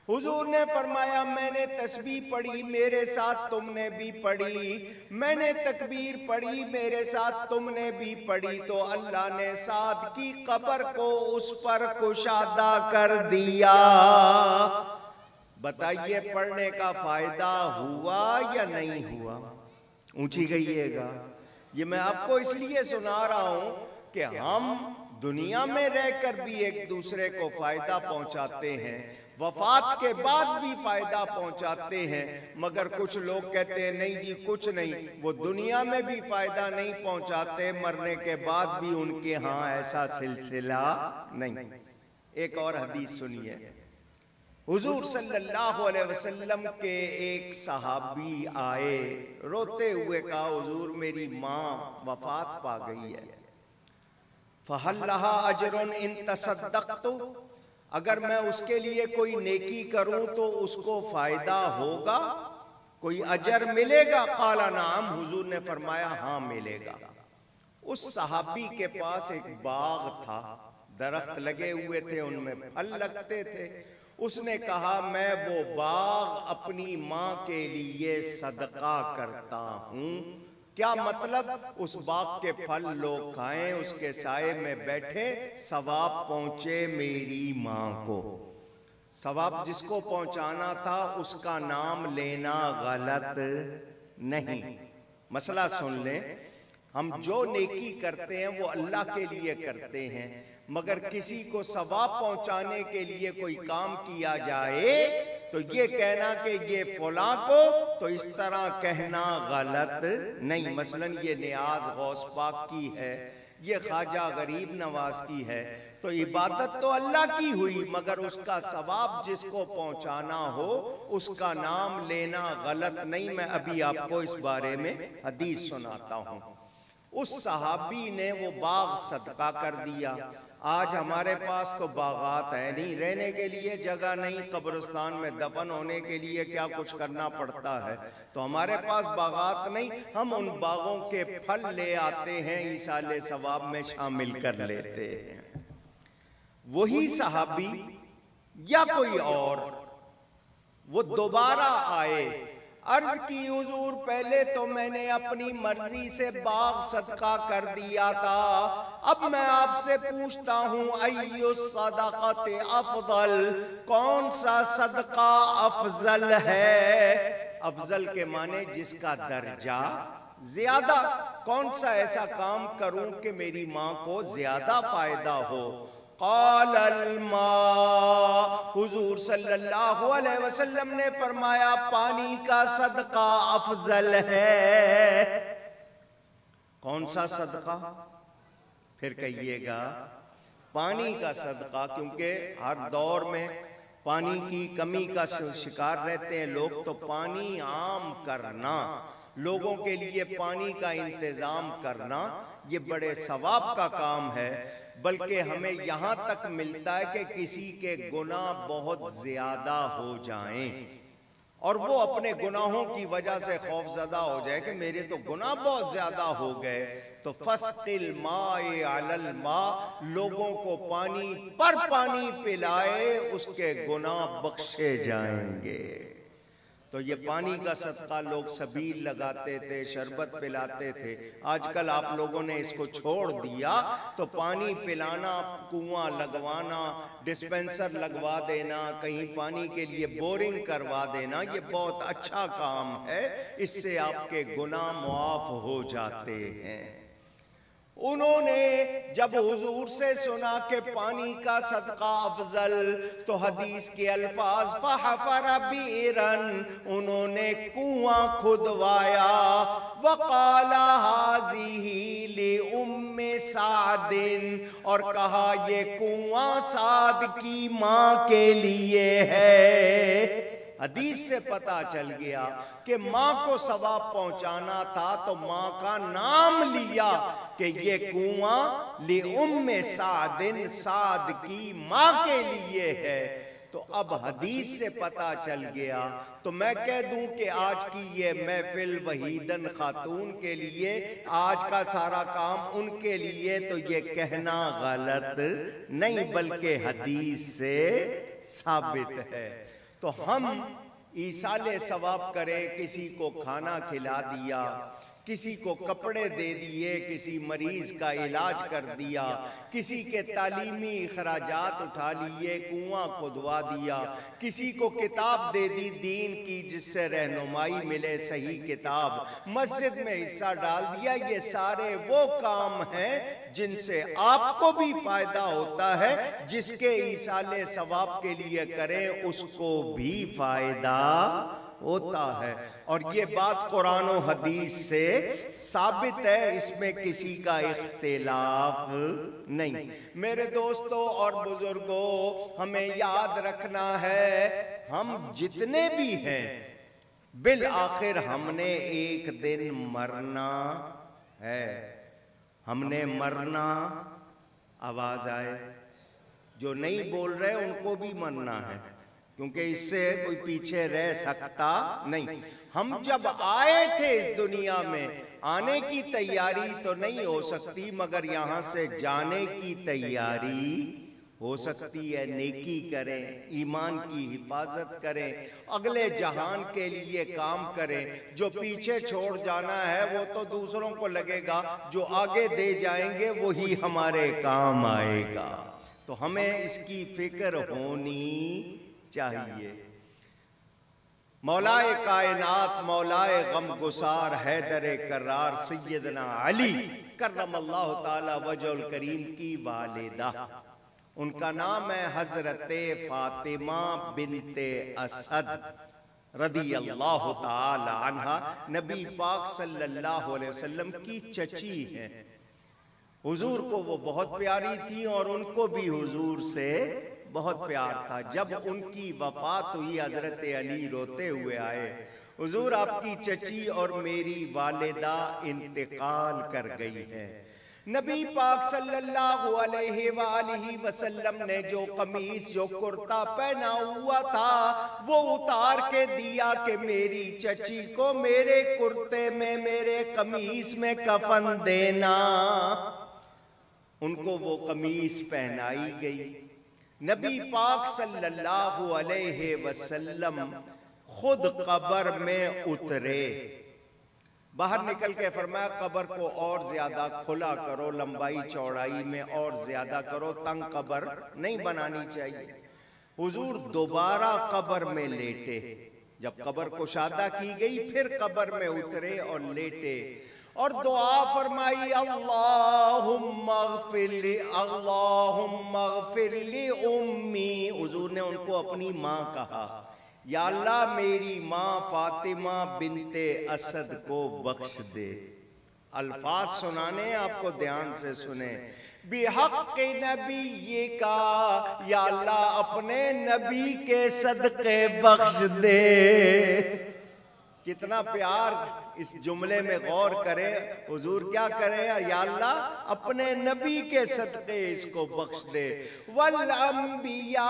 حضور نے فرمایا میں نے تسبیح پڑھی، میرے ساتھ تم نے بھی پڑھی، میں نے تکبیر پڑھی، میرے ساتھ تم نے بھی پڑھی، تو اللہ نے سعد کی قبر کو اس پر کشادہ کر دیا۔ بتائیے پڑھنے کا فائدہ ہوا یا نہیں ہوا؟ اونچی گئیے گا۔ یہ میں آپ کو اس لیے سنا رہا ہوں کہ ہم دنیا میں رہ کر بھی ایک دوسرے کو فائدہ پہنچاتے ہیں، وفات کے بعد بھی فائدہ پہنچاتے ہیں، مگر کچھ لوگ کہتے ہیں نہیں جی کچھ نہیں، وہ دنیا میں بھی فائدہ نہیں پہنچاتے، مرنے کے بعد بھی ان کے ہاں ایسا سلسلہ نہیں۔ ایک اور حدیث سنیے۔ حضور صلی اللہ علیہ وسلم کے ایک صحابی آئے، روتے ہوئے کہا حضور میری ماں وفات پا گئی ہے، فَهَلْ لَهَا أَجْرٌ إِن تَصَدَّقْتُ، اگر میں اس کے لیے کوئی نیکی کروں تو اس کو فائدہ ہوگا، کوئی اجر ملے گا؟ قال نعم، حضور نے فرمایا ہاں ملے گا۔ اس صحابی کے پاس ایک باغ تھا، درخت لگے ہوئے تھے، ان میں پھل لگتے تھے۔ اس نے کہا میں وہ باغ اپنی ماں کے لیے صدقہ کرتا ہوں۔ کیا مطلب؟ اس باغ کے پھل لوگ کھائیں، اس کے سائے میں بیٹھے، ثواب پہنچے میری ماں کو۔ ثواب جس کو پہنچانا تھا اس کا نام لینا غلط نہیں۔ مسئلہ سن لیں، ہم جو نیکی کرتے ہیں وہ اللہ کے لیے کرتے ہیں، مگر کسی کو ثواب پہنچانے کے لیے کوئی کام کیا جائے تو یہ کہنا کہ یہ فلاں کو، تو اس طرح کہنا غلط نہیں۔ مثلا یہ نیاز غوث پاک کی ہے، یہ خواجہ غریب نواز کی ہے، تو عبادت تو اللہ کی ہوئی، مگر اس کا ثواب جس کو پہنچانا ہو اس کا نام لینا غلط نہیں۔ میں ابھی آپ کو اس بارے میں حدیث سناتا ہوں۔ اس صحابی نے وہ باغ صدقہ کر دیا۔ آج ہمارے پاس تو باغات ہے نہیں، رہنے کے لیے جگہ نہیں، قبرستان میں دفن ہونے کے لیے کیا کچھ کرنا پڑتا ہے، تو ہمارے پاس باغات نہیں، ہم ان باغوں کے پھل لے آتے ہیں، ایصال ثواب میں شامل کر لیتے ہیں۔ وہی صحابی یا کوئی اور وہ دوبارہ آئے، عرض کی حضور پہلے تو میں نے اپنی مرضی سے باغ صدقہ کر دیا تھا، اب میں آپ سے پوچھتا ہوں ای الصدقۃ افضل، کون سا صدقہ افضل ہے؟ افضل کے معنی جس کا درجہ زیادہ، کون سا ایسا کام کروں کہ میری ماں کو زیادہ فائدہ ہو؟ قال الماء، حضور صلی اللہ علیہ وسلم نے فرمایا پانی کا صدقہ افضل ہے۔ کون سا صدقہ؟ پھر کہیے گا پانی کا صدقہ، کیونکہ ہر دور میں پانی کی کمی کا شکار رہتے ہیں لوگ، تو پانی عام کرنا، لوگوں کے لیے پانی کا انتظام کرنا، یہ بڑے ثواب کا کام ہے۔ بلکہ ہمیں یہاں تک ملتا ہے کہ کسی کے گناہ بہت زیادہ ہو جائیں اور وہ اپنے گناہوں کی وجہ سے خوف زدہ ہو جائے کہ میرے تو گناہ بہت زیادہ ہو گئے، تو فسق الماء علی الماء، لوگوں کو پانی پر پانی پلائے، اس کے گناہ بخشے جائیں گے۔ تو یہ پانی کا صدقہ لوگ سبیل لگاتے تھے، شربت پلاتے تھے، آج کل آپ لوگوں نے اس کو چھوڑ دیا، تو پانی پلانا، کنواں لگوانا، ڈسپینسر لگوا دینا، کہیں پانی کے لیے بورنگ کروا دینا، یہ بہت اچھا کام ہے، اس سے آپ کے گناہ معاف ہو جاتے ہیں۔ انہوں نے جب حضور سے سنا کہ پانی کا صدقہ افضل، تو حدیث کے الفاظ فحفر بئرن، انہوں نے کنواں کھدوایا، وقال هذه لأم سعد، اور کہا یہ کنواں سعد کی ماں کے لیے ہے۔ حدیث سے پتہ چل گیا کہ ماں کو ثواب پہنچانا تھا تو ماں کا نام لیا کہ یہ کنواں لِأُمِّ سعد، سعد کی ماں کے لیے ہے۔ تو اب حدیث سے پتہ چل گیا تو میں کہہ دوں کہ آج کی یہ محفل وحیدن خاتون کے لیے، آج کا سارا کام ان کے لیے، تو یہ کہنا غلط نہیں بلکہ حدیث سے ثابت ہے۔ تو ہم ایصال ثواب کریں، کسی کو کھانا کھلا دیا، کسی کو کپڑے دے دیے، کسی مریض کا علاج کر دیا، کسی کے تعلیمی اخراجات اٹھا لیے، کنواں کھدوا دیا، کسی کو کتاب دے دی دین کی جس سے رہنمائی ملے، صحیح کتاب، مسجد میں حصہ ڈال دیا، یہ سارے وہ کام ہیں جن سے آپ کو بھی فائدہ ہوتا ہے، جس کے ایصال ثواب کے لیے کریں اس کو بھی فائدہ ہوتا ہے۔ اور یہ بات قرآن و حدیث سے ثابت ہے، اس میں کسی کا اختلاف نہیں۔ میرے دوستوں اور بزرگوں، ہمیں یاد رکھنا ہے ہم جتنے بھی ہیں بالآخر ہم نے ایک دن مرنا ہے۔ ہم نے مرنا، آواز آئے، جو نہیں بول رہے ان کو بھی مرنا ہے، کیونکہ اس سے کوئی پیچھے رہ سکتا نہیں۔ ہم جب آئے تھے اس دنیا میں، آنے کی تیاری تو نہیں ہو سکتی مگر یہاں سے جانے کی تیاری ہو سکتی ہے۔ نیکی کریں، ایمان کی حفاظت کریں، اگلے جہان کے لیے کام کریں۔ جو پیچھے چھوڑ جانا ہے وہ تو دوسروں کو لگے گا، جو آگے دے جائیں گے وہی ہمارے کام آئے گا۔ تو ہمیں اس کی فکر ہونی چاہیے۔ مولائے کائنات، مولائے غم گسار، حیدر کرار، سیدنا علی کرم اللہ تعالی وجہ الکریم کی والدہ، ان کا نام ہے حضرت فاطمہ بنت اسد رضی اللہ تعالی عنہ، نبی پاک صلی اللہ علیہ وسلم کی چچی ہیں۔ حضور کو وہ بہت پیاری تھی اور ان کو بھی حضور سے بہت پیار تھا۔ جب ان کی وفات ہوئی حضرت علی روتے ہوئے آئے، حضور آپ کی چچی اور میری والدہ انتقال کر گئی ہے۔ نبی پاک صلی اللہ علیہ وآلہ وسلم نے جو قمیص، جو کرتا پہنا ہوا تھا وہ اتار کے دیا کہ میری چچی کو میرے کرتے میں، میرے قمیص میں کفن دینا۔ ان کو وہ قمیص پہنائی گئی۔ نبی پاک صلی اللہ علیہ وسلم خود قبر میں اترے، باہر نکل کے فرمایا قبر کو اور زیادہ کھلا کرو، لمبائی چوڑائی میں اور زیادہ کرو، تنگ قبر نہیں بنانی چاہیے۔ حضور دوبارہ قبر میں لیٹے، جب قبر کشادہ کی گئی پھر قبر میں اترے اور لیٹے اور دعا فرمائی، اللہم اغفر لی، اللہم اغفر لی امی۔ حضور نے ان کو اپنی ماں کہا، یا اللہ میری ماں فاطمہ بنت اسد کو بخش دے۔ الفاظ سنانے آپ کو دھیان سے سنیں، بحق نبی کا، یا اللہ اپنے نبی کے صدقے بخش دے۔ کتنا پیار اس جملے میں غور کریں، حضور کیا کریں، یا اللہ اپنے نبی کے صدقے اس کو بخش دے۔ والانبیاء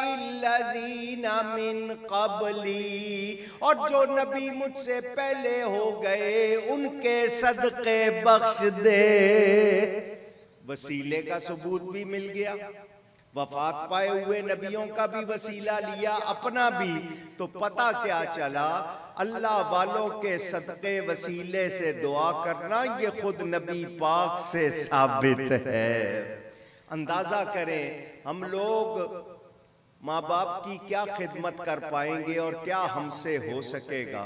الذین من قبلی، اور جو نبی مجھ سے پہلے ہو گئے ان کے صدقے بخش دے۔ وسیلے کا ثبوت بھی مل گیا، وفات پائے ہوئے نبیوں کا بھی وسیلہ لیا، اپنا بھی، تو پتہ کیا چلا، اللہ والوں کے صدقے وسیلے سے دعا کرنا یہ خود نبی پاک سے ثابت ہے۔ اندازہ کریں ہم لوگ ماں باپ کی کیا خدمت کر پائیں گے اور کیا ہم سے ہو سکے گا۔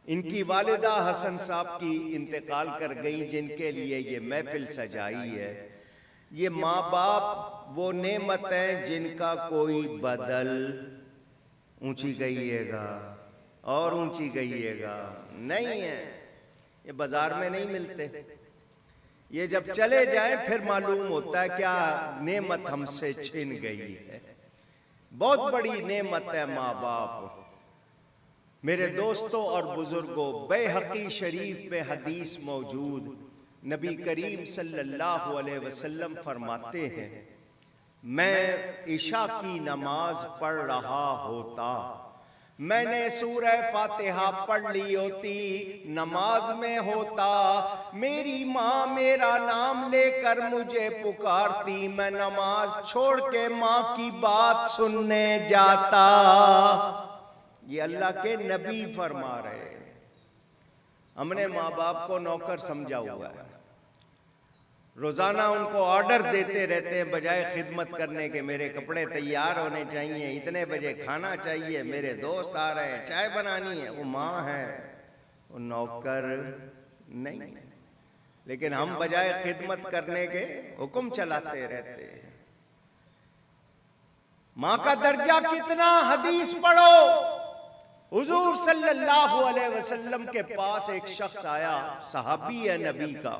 ان کی والدہ حسن صاحب کی انتقال کر گئی جن کے لیے یہ محفل سجائی ہے۔ یہ ماں باپ وہ نعمت ہیں جن کا کوئی بدل، اونچی گئیے گا اور اونچی گئیے گا، نہیں ہے، یہ بازار میں نہیں ملتے، یہ جب چلے جائیں پھر معلوم ہوتا ہے کیا نعمت ہم سے چھن گئی ہے۔ بہت بڑی نعمت ہے ماں باپ۔ میرے دوستوں اور بزرگوں، بیہقی شریف میں حدیث موجود، نبی کریم صلی اللہ علیہ وسلم فرماتے ہیں، میں عشاء کی نماز پڑھ رہا ہوتا، میں نے سورہ فاتحہ پڑھ لی ہوتی، نماز میں ہوتا، میری ماں میرا نام لے کر مجھے پکارتی، میں نماز چھوڑ کے ماں کی بات سننے جاتا۔ یہ اللہ کے نبی فرما رہے ہیں۔ ہم نے ماں باپ کو نوکر سمجھا ہوا ہے، روزانہ ان کو آرڈر دیتے رہتے ہیں بجائے خدمت کرنے کے، میرے کپڑے تیار ہونے چاہیے، اتنے بجے کھانا چاہیے، میرے دوست آ رہے ہیں، چائے بنانی ہے۔ وہ ماں ہے، وہ نوکر نہیں ہے، لیکن ہم بجائے خدمت کرنے کے حکم چلاتے رہتے ہیں۔ ماں کا درجہ کتنا، حدیث پڑھو۔ حضور صلی اللہ علیہ وسلم کے پاس ایک شخص آیا، صحابی ہے نبی کا،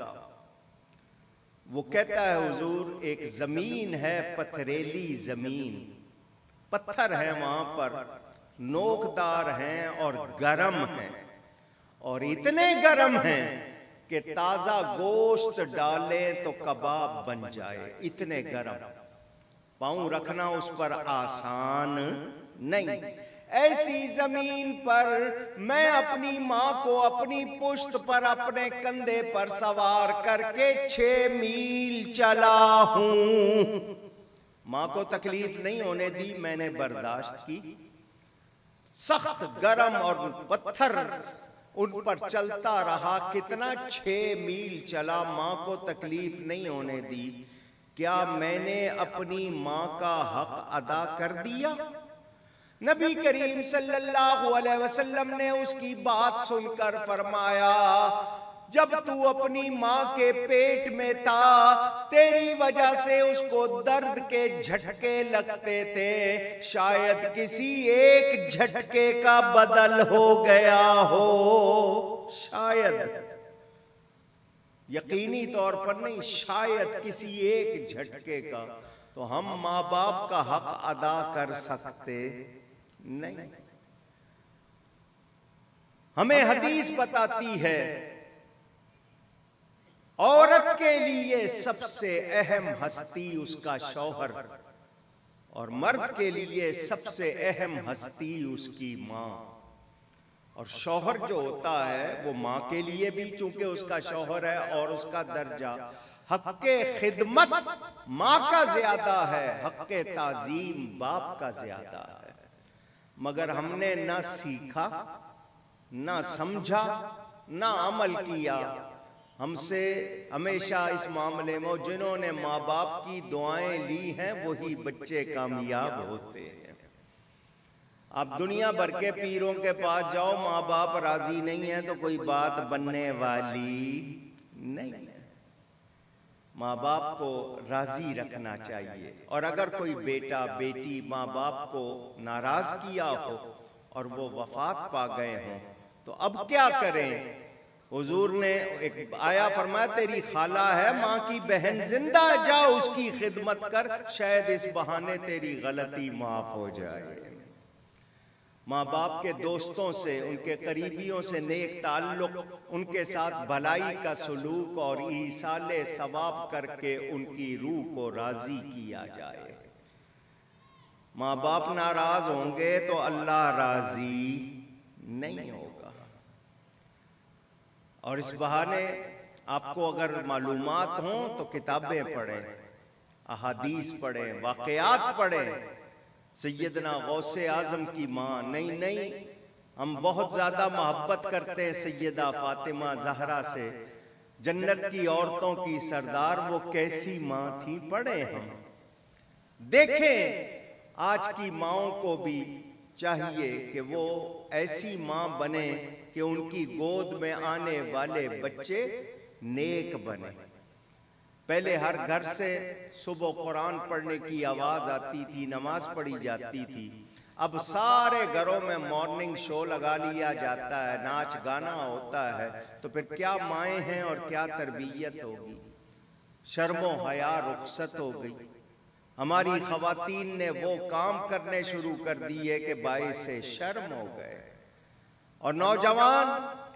وہ کہتا ہے حضور ایک زمین ہے، پتھریلی زمین، پتھر ہے وہاں پر، نوکدار ہیں اور گرم ہیں، اور اتنے گرم ہیں کہ تازہ گوشت ڈالیں تو کباب بن جائے، اتنے گرم، پاؤں رکھنا اس پر آسان نہیں۔ ایسی زمین پر میں اپنی ماں کو اپنی پشت پر اپنے کندھے پر سوار کر کے 6 میل چلا ہوں۔ ماں کو تکلیف نہیں ہونے دی، میں نے برداشت کی۔ سخت گرم اور پتھر ان پر چلتا رہا، کتنا 6 میل چلا، ماں کو تکلیف نہیں ہونے دی۔ کیا میں نے اپنی ماں کا حق ادا کر دیا؟ نبی کریم صلی اللہ علیہ وسلم نے اس کی بات سن کر فرمایا، جب تو اپنی ماں کے پیٹ میں تھا، تیری وجہ سے اس کو درد کے جھٹکے لگتے تھے، شاید کسی ایک جھٹکے کا بدل ہو گیا ہو، شاید، یقینی طور پر نہیں، شاید کسی ایک جھٹکے کا۔ تو ہم ماں باپ کا حق ادا کر سکتے نہیں۔ ہمیں حدیث بتاتی ہے عورت کے لیے سب سے اہم ہستی اس کا شوہر، اور مرد کے لیے سب سے اہم ہستی اس کی ماں۔ اور شوہر جو ہوتا ہے وہ ماں کے لیے بھی، چونکہ اس کا شوہر ہے، اور اس کا درجہ حق خدمت ماں کا زیادہ ہے، حق تعظیم باپ کا زیادہ ہے۔ مگر ہم نے نہ سیکھا، نہ سمجھا، نہ عمل کیا۔ ہم سے ہمیشہ اس معاملے میں جنہوں نے ماں باپ کی دعائیں لی ہیں وہی بچے کامیاب ہوتے ہیں۔ آپ دنیا بھر کے پیروں کے پاس جاؤ، ماں باپ راضی نہیں ہیں تو کوئی بات بننے والی نہیں ہے۔ ماں باپ کو راضی رکھنا چاہیے، اور اگر کوئی بیٹا بیٹی ماں باپ کو ناراض کیا ہو اور وہ وفات پا گئے ہوں تو اب کیا کریں؟ حضور نے ایک آیا فرمایا، تیری خالہ ہے، ماں کی بہن زندہ، جا اس کی خدمت کر، شاید اس بہانے تیری غلطی معاف ہو جائے۔ ماں باپ کے دوستوں سے، ان کے قریبیوں سے نیک تعلق، ان کے ساتھ بھلائی کا سلوک اور ایصال ثواب کر کے ان کی روح کو راضی کیا جائے۔ ماں باپ ناراض ہوں گے تو اللہ راضی نہیں ہوگا۔ اور اس بہانے آپ کو اگر معلومات ہوں تو کتابیں پڑھیں، احادیث پڑھیں، واقعات پڑھیں۔ سیدنا غوث اعظم کی ماں، نہیں، ہم بہت زیادہ محبت کرتے ہیں سیدہ فاطمہ زہرا سے، جنت کی عورتوں کی سردار، وہ کیسی ماں تھی، پڑھیں ہم، دیکھیں۔ آج کی ماؤں کو بھی چاہیے کہ وہ ایسی ماں بنے کہ ان کی گود میں آنے والے بچے نیک بنے۔ پہلے ہر گھر سے صبح قرآن پڑھنے کی آواز آتی تھی، نماز پڑھی جاتی تھی، اب سارے گھروں میں مارننگ شو لگا لیا جاتا ہے، ناچ گانا ہوتا ہے، تو پھر کیا مائیں ہیں اور کیا تربیت ہوگی؟ شرم و حیا رخصت ہو گئی۔ ہماری خواتین نے وہ کام کرنے شروع کر دیے کہ باعث شرم ہو گئے، اور نوجوان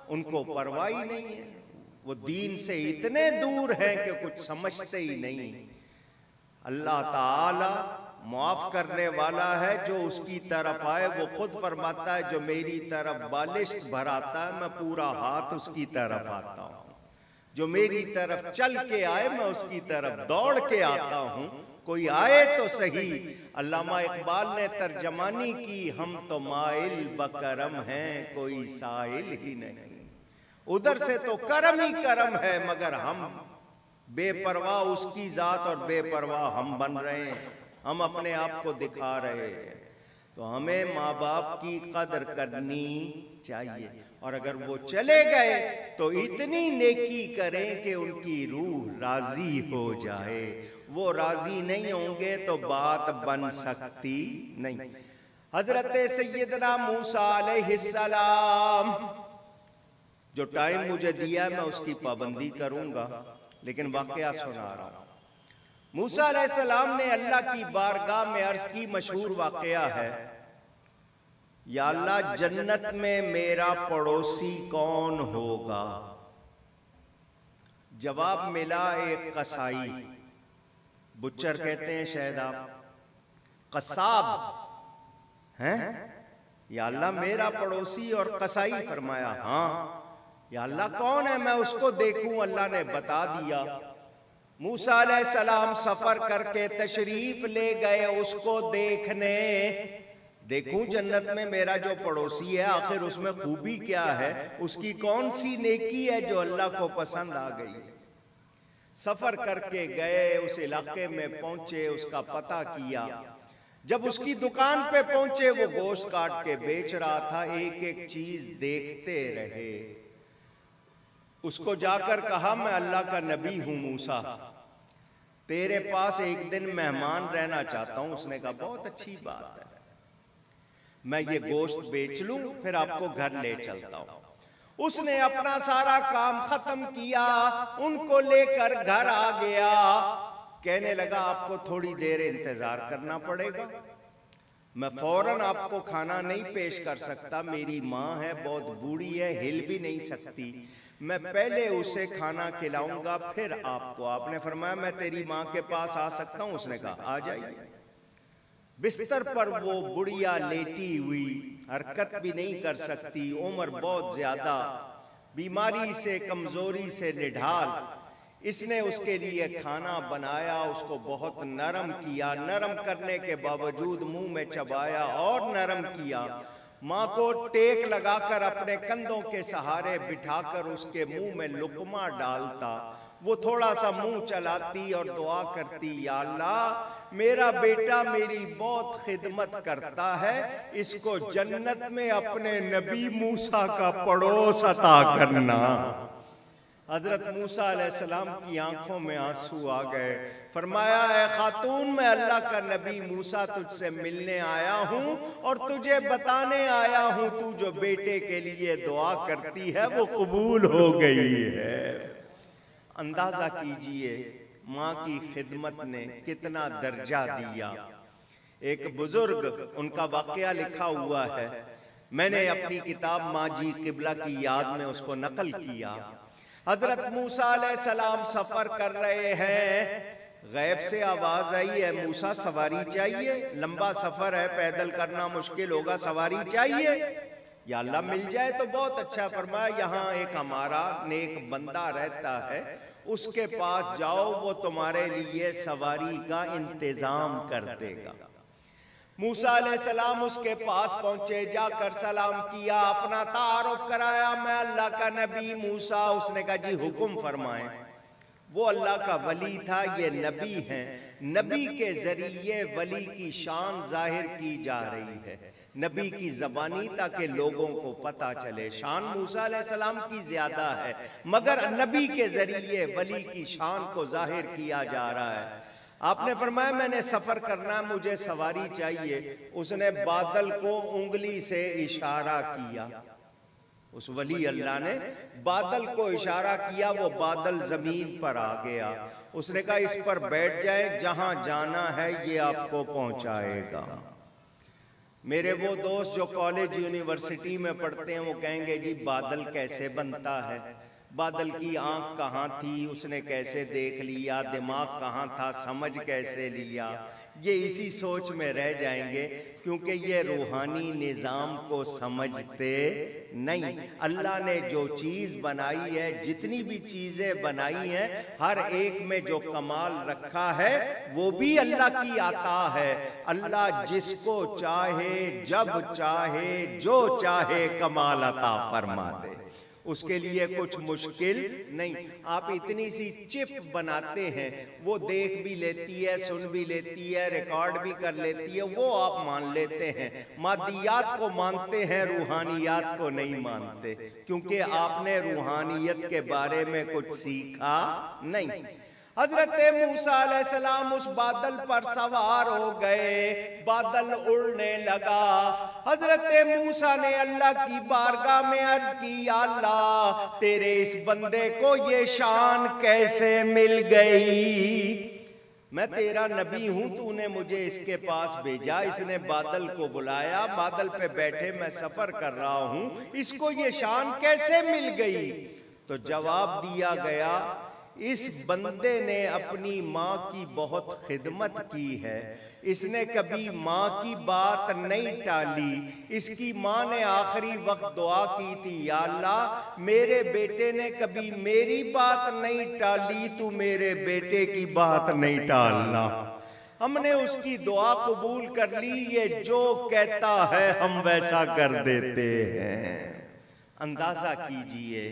ان کو پرواہ ہی نہیں ہے، وہ دین سے اتنے دور ہیں کہ کچھ سمجھتے ہی نہیں۔ اللہ تعالی معاف کرنے والا ہے، جو اس کی طرف آئے وہ خود فرماتا ہے جو میری طرف بالشت بھراتا ہے میں پورا ہاتھ اس کی طرف آتا ہوں، جو میری طرف چل کے آئے میں اس کی طرف دوڑ کے آتا ہوں، کوئی آئے تو صحیح۔ علامہ اقبال نے ترجمانی کی، ہم تو مائل بکرم ہیں کوئی سائل ہی نہیں، ادھر سے تو کرم ہی کرم ہے مگر ہم بے پرواہ اس کی ذات اور بے پرواہ ہم بن رہے ہیں، ہم اپنے آپ کو دکھا رہے ہیں۔ تو ہمیں ماں باپ کی قدر کرنی چاہیے، اور اگر وہ چلے گئے تو اتنی نیکی کریں کہ ان کی روح راضی ہو جائے، وہ راضی نہیں ہوں گے تو بات بن سکتی نہیں۔ حضرت سیدنا موسیٰ علیہ السلام، جو ٹائم مجھے دیا ہے میں اس کی پابندی کروں گا، لیکن واقعہ سنا رہا ہوں۔ موسیٰ علیہ السلام نے اللہ کی بارگاہ میں عرض کی، مشہور واقعہ ہے، یا اللہ جنت میں میرا پڑوسی کون ہوگا؟ جواب ملا ایک قصائی، بچر کہتے ہیں شاید آپ، قصاب ہیں، یا اللہ میرا پڑوسی اور قصائی؟ فرمایا ہاں۔ یا اللہ کون ہے میں اس کو دیکھوں؟ اللہ نے بتا دیا۔ موسیٰ علیہ السلام سفر کر کے تشریف لے گئے اس کو دیکھنے، دیکھوں جنت میں میرا جو پڑوسی ہے آخر اس میں خوبی کیا ہے، اس کی کون سی نیکی ہے جو اللہ کو پسند آ گئی۔ سفر کر کے گئے، اس علاقے میں پہنچے، اس کا پتہ کیا۔ جب اس کی دکان پہ پہنچے وہ گوشت کاٹ کے بیچ رہا تھا، ایک ایک چیز دیکھتے رہے۔ اس کو جا کر کہا میں اللہ کا نبی ہوں موسیٰ، تیرے پاس ایک دن مہمان رہنا چاہتا ہوں۔ اس نے کہا بہت اچھی بات ہے، میں یہ گوشت بیچ لوں پھر آپ کو گھر لے چلتا ہوں۔ اس نے اپنا سارا کام ختم کیا، ان کو لے کر گھر آ گیا، کہنے لگا آپ کو تھوڑی دیر انتظار کرنا پڑے گا، میں فوراً آپ کو کھانا نہیں پیش کر سکتا، میری ماں ہے بہت بوڑھی ہے ہل بھی نہیں سکتی، میں پہلے اسے کھانا کھلاؤں گا پھر آپ کو۔ آپ نے فرمایا میں تیری ماں کے پاس آ سکتا ہوں؟ اس نے کہا آ جائیے۔ بستر پر وہ بڑھیا لیٹی ہوئی، حرکت بھی نہیں کر سکتی، عمر بہت زیادہ، بیماری سے کمزوری سے نڈھال۔ اس نے اس کے لیے کھانا بنایا، اس کو بہت نرم کیا، نرم کرنے کے باوجود منہ میں چبایا اور نرم کیا۔ ماں کو ٹیک لگا کر اپنے کندھوں کے سہارے بٹھا کر اس کے منہ میں لقمہ ڈالتا، وہ تھوڑا سا منہ چلاتی اور دعا کرتی، یا اللہ میرا بیٹا میری بہت خدمت کرتا ہے، اس کو جنت میں اپنے نبی موسیٰ کا پڑوس عطا کرنا۔ حضرت موسیٰ علیہ السلام کی آنکھوں میں آنسو آ گئے، فرمایا اے خاتون میں اللہ کا نبی موسیٰ تجھ سے ملنے آیا ہوں اور تجھے بتانے آیا ہوں تو جو بیٹے کے لیے دعا کرتی ہے وہ قبول ہو گئی ہے۔ اندازہ کیجئے ماں کی خدمت نے کتنا درجہ دیا۔ ایک بزرگ، ان کا واقعہ لکھا ہوا ہے، میں نے اپنی کتاب ماجی قبلہ کی یاد میں اس کو نقل کیا۔ حضرت موسیٰ علیہ السلام سفر کر رہے ہیں، غیب سے آواز آئی ہے موسیٰ سواری چاہیے، لمبا سفر ہے پیدل کرنا مشکل ہوگا، سواری چاہیے؟ یا اللہ مل جائے تو بہت اچھا۔ فرمایا یہاں ایک ہمارا نیک بندہ رہتا ہے، اس کے پاس جاؤ وہ تمہارے لیے سواری کا انتظام کر دے گا۔ موسیٰ علیہ السلام اس کے پاس پہنچے، جا کر سلام کیا، اپنا تعارف کرایا، میں اللہ کا نبی موسیٰ۔ اس نے کہا جی حکم فرمائیں۔ وہ اللہ کا ولی تھا، یہ نبی ہیں، نبی کے ذریعے ولی کی شان ظاہر کی جا رہی ہے، نبی کی زبانی تاکہ لوگوں کو پتہ چلے شان موسیٰ علیہ السلام کی زیادہ ہے، مگر نبی کے ذریعے ولی کی شان کو ظاہر کیا جا رہا ہے۔ آپ نے فرمایا میں نے سفر کرنا، مجھے سواری چاہیے۔ اس نے بادل کو انگلی سے اشارہ کیا، اس ولی اللہ نے بادل کو اشارہ کیا، وہ بادل زمین پر آ گیا، اس نے کہا اس پر بیٹھ جائے، جہاں جانا ہے یہ آپ کو پہنچائے گا۔ میرے وہ دوست جو کالج یونیورسٹی میں پڑھتے ہیں وہ کہیں گے جی بادل کیسے بنتا ہے، بادل کی آنکھ کہاں تھی، اس نے کیسے دیکھ لیا، دماغ کہاں تھا، سمجھ کیسے لیا؟ یہ اسی سوچ میں رہ جائیں گے، کیونکہ یہ روحانی نظام کو سمجھتے نہیں۔ اللہ نے جو چیز بنائی ہے، جتنی بھی چیزیں بنائی ہیں، ہر ایک میں جو کمال رکھا ہے وہ بھی اللہ کی عطا ہے۔ اللہ جس کو چاہے، جب چاہے، جو چاہے کمال عطا فرما دے، اس کے لیے کچھ مشکل نہیں۔ آپ اتنی سی چپ بناتے ہیں، وہ دیکھ بھی لیتی ہے، سن بھی لیتی ہے، ریکارڈ بھی کر لیتی ہے، وہ آپ مان لیتے ہیں۔ مادیات کو مانتے ہیں، روحانیات کو نہیں مانتے، کیونکہ آپ نے روحانیت کے بارے میں کچھ سیکھا نہیں۔ حضرت موسیٰ علیہ السلام اس بادل پر سوار ہو گئے، بادل اڑنے لگا۔ حضرت موسیٰ نے اللہ کی بارگاہ میں عرض کی، یا اللہ تیرے اس بندے کو یہ شان کیسے مل گئی؟ میں تیرا نبی ہوں، تو نے مجھے اس کے پاس بھیجا، اس نے بادل کو بلایا، بادل پہ بیٹھے میں سفر کر رہا ہوں، اس کو یہ شان کیسے مل گئی؟ تو جواب دیا گیا، اس بندے نے اپنی ماں کی بہت خدمت کی ہے، اس نے کبھی ماں کی بات نہیں ٹالی۔ اس کی ماں نے آخری وقت دعا کی تھی، یا اللہ میرے بیٹے نے کبھی میری بات نہیں ٹالی، تو میرے بیٹے کی بات نہیں ٹالنا۔ ہم نے اس کی دعا قبول کر لی، یہ جو کہتا ہے ہم ویسا کر دیتے ہیں۔ اندازہ کیجئے،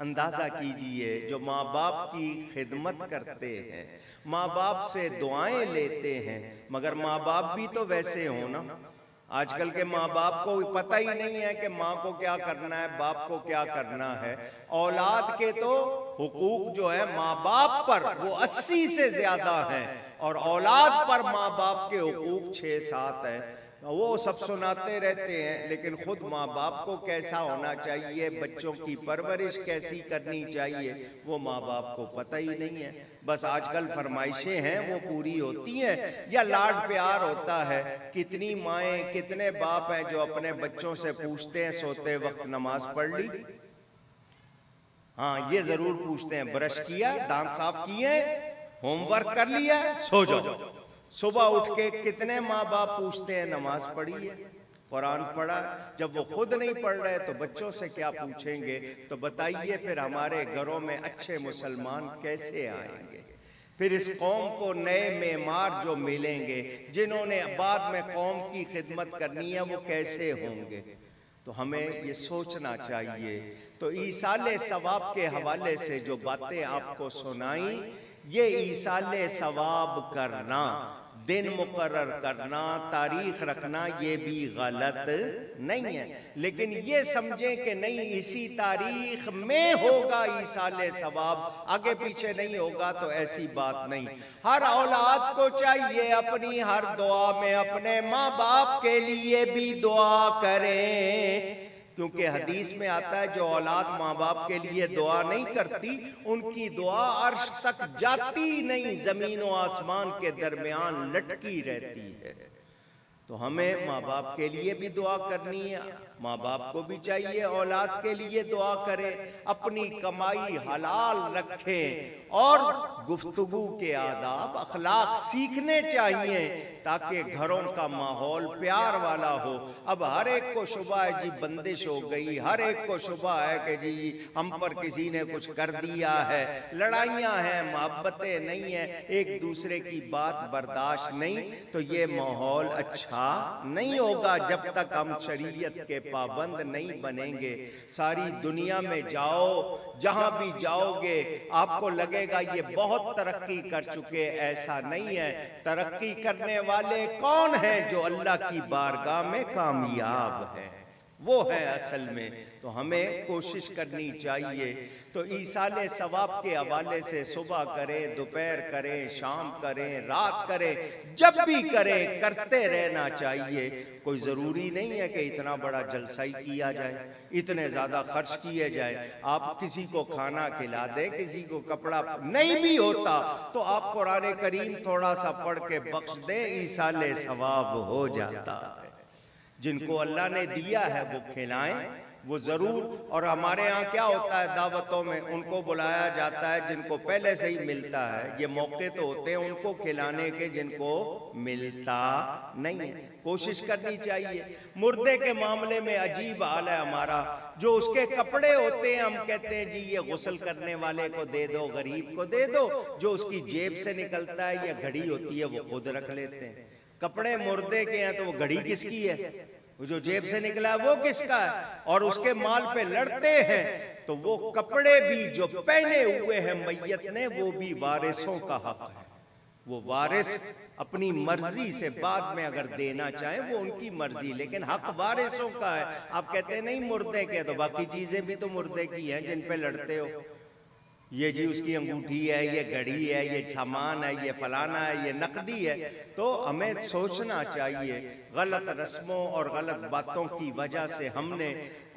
اندازہ کیجئے، جو ماں باپ کی خدمت کرتے ہیں، ماں باپ سے دعائیں لیتے ہیں، مگر ماں باپ بھی تو ویسے ہوں نا۔ آج کل کے ماں باپ کو پتہ ہی نہیں ہے کہ ماں کو کیا کرنا ہے، باپ کو کیا کرنا ہے۔ اولاد کے تو حقوق جو ہے ماں باپ پر وہ 80 سے زیادہ ہیں، اور اولاد پر ماں باپ کے حقوق 6-7 ہیں۔ وہ سب سناتے رہتے ہیں، لیکن خود ماں باپ کو کیسا ہونا چاہیے، بچوں کی پرورش کیسی کرنی چاہیے، وہ ماں باپ کو پتہ ہی نہیں ہے۔ بس آج کل فرمائشیں ہیں وہ پوری ہوتی ہیں، یا لاڈ پیار ہوتا ہے۔ کتنی مائیں، کتنے باپ ہیں جو اپنے بچوں سے پوچھتے ہیں سوتے وقت نماز پڑھ لی؟ ہاں یہ ضرور پوچھتے ہیں، برش کیا، دانت صاف کیے، ہوم ورک کر لیا، سو جاؤ۔ صبح اٹھ کے کتنے ماں باپ پوچھتے ہیں نماز پڑھی ہے، قرآن پڑھا؟ جب وہ خود نہیں پڑھ رہے تو بچوں سے کیا پوچھیں گے؟ تو بتائیے پھر ہمارے گھروں میں اچھے مسلمان کیسے آئیں گے؟ پھر اس قوم کو نئے معمار جو ملیں گے، جنہوں نے بعد میں قوم کی خدمت کرنی ہے، وہ کیسے ہوں گے؟ تو ہمیں یہ سوچنا چاہیے۔ تو ایصال ثواب کے حوالے سے جو باتیں آپ کو سنائیں، یہ ایصال ثواب کرنا، دن مقرر کرنا، تاریخ رکھنا، یہ بھی غلط نہیں ہے، لیکن یہ سمجھیں کہ نہیں اسی تاریخ میں ہوگا ایصال ثواب، آگے پیچھے نہیں ہوگا، تو ایسی بات نہیں۔ ہر اولاد کو چاہیے اپنی ہر دعا میں اپنے ماں باپ کے لیے بھی دعا کریں، کیونکہ حدیث میں آتا ہے جو اولاد ماں باپ کے لیے دعا نہیں کرتی، ان کی دعا عرش تک جاتی نہیں، زمین و آسمان کے درمیان لٹکی رہتی ہے۔ تو ہمیں ماں باپ کے لیے بھی دعا کرنی ہے، ماں باپ کو بھی چاہیے اولاد کے لیے دعا کریں، اپنی کمائی حلال رکھیں، اور گفتگو کے آداب اخلاق سیکھنے چاہیے تاکہ گھروں کا ماحول پیار والا ہو۔ اب ہر ایک کو شبہ ہے جی بندش ہو گئی، ہر ایک کو شبہ ہے کہ جی ہم پر کسی نے کچھ کر دیا ہے، لڑائیاں ہیں، محبتیں نہیں ہیں، ایک دوسرے کی بات برداشت نہیں، تو یہ ماحول اچھا نہیں ہوگا جب تک ہم شریعت کے پابند نہیں بنیں گے۔ ساری دنیا میں جاؤ، جہاں بھی جاؤ گے آپ کو لگے گا یہ بہت ترقی کر چکے، ایسا نہیں ہے۔ ترقی کرنے والے کون ہیں؟ جو اللہ کی بارگاہ میں کامیاب ہیں، وہ ہے اصل میں۔ تو ہمیں کوشش کرنی چاہیے، تو ایصال ثواب کے حوالے سے صبح کریں، دوپہر کریں، شام کریں، رات کریں، جب بھی کریں کرتے رہنا چاہیے۔ کوئی ضروری نہیں ہے کہ اتنا بڑا جلسہ ہی کیا جائے، اتنے زیادہ خرچ کیے جائے۔ آپ کسی کو کھانا کھلا دیں، کسی کو کپڑا نہیں بھی ہوتا تو آپ قرآن کریم تھوڑا سا پڑھ کے بخش دیں، ایصال ثواب ہو جاتا ہے۔ جن کو اللہ نے دیا ہے وہ کھلائیں، وہ ضرور۔ اور ہمارے ہاں کیا ہوتا ہے، دعوتوں میں ان کو بلایا جاتا ہے جن کو پہلے سے ہی ملتا ہے۔ یہ موقع تو ہوتے ہیں ان کو کھلانے کے جن کو ملتا نہیں ہے۔ کوشش کرنی چاہیے۔ مردے کے معاملے میں عجیب حال ہے ہمارا، جو اس کے کپڑے ہوتے ہیں ہم کہتے ہیں جی یہ غسل کرنے والے کو دے دو، غریب کو دے دو۔ جو اس کی جیب سے نکلتا ہے یا گھڑی ہوتی ہے وہ خود رکھ لیتے ہیں۔ کپڑے مردے کے ہیں تو وہ گھڑی کس کی ہے؟ وہ جو جیب سے نکلا ہے وہ کس کا ہے؟ اور اس کے مال پہ لڑتے ہیں تو وہ کپڑے بھی جو پہنے ہوئے ہیں میت نے وہ بھی وارثوں کا حق ہے۔ وہ وارث اپنی مرضی سے بعد میں اگر دینا چاہیں وہ ان کی مرضی، لیکن حق وارثوں کا ہے۔ آپ کہتے ہیں نہیں مردے کے، تو باقی چیزیں بھی تو مردے کی ہیں جن پہ لڑتے ہو۔ یہ جی اس کی انگوٹھی ہے، یہ گھڑی ہے، یہ سامان ہے، یہ فلانا ہے، یہ نقدی ہے۔ تو ہمیں سوچنا چاہیے، غلط رسموں اور غلط باتوں کی وجہ سے ہم نے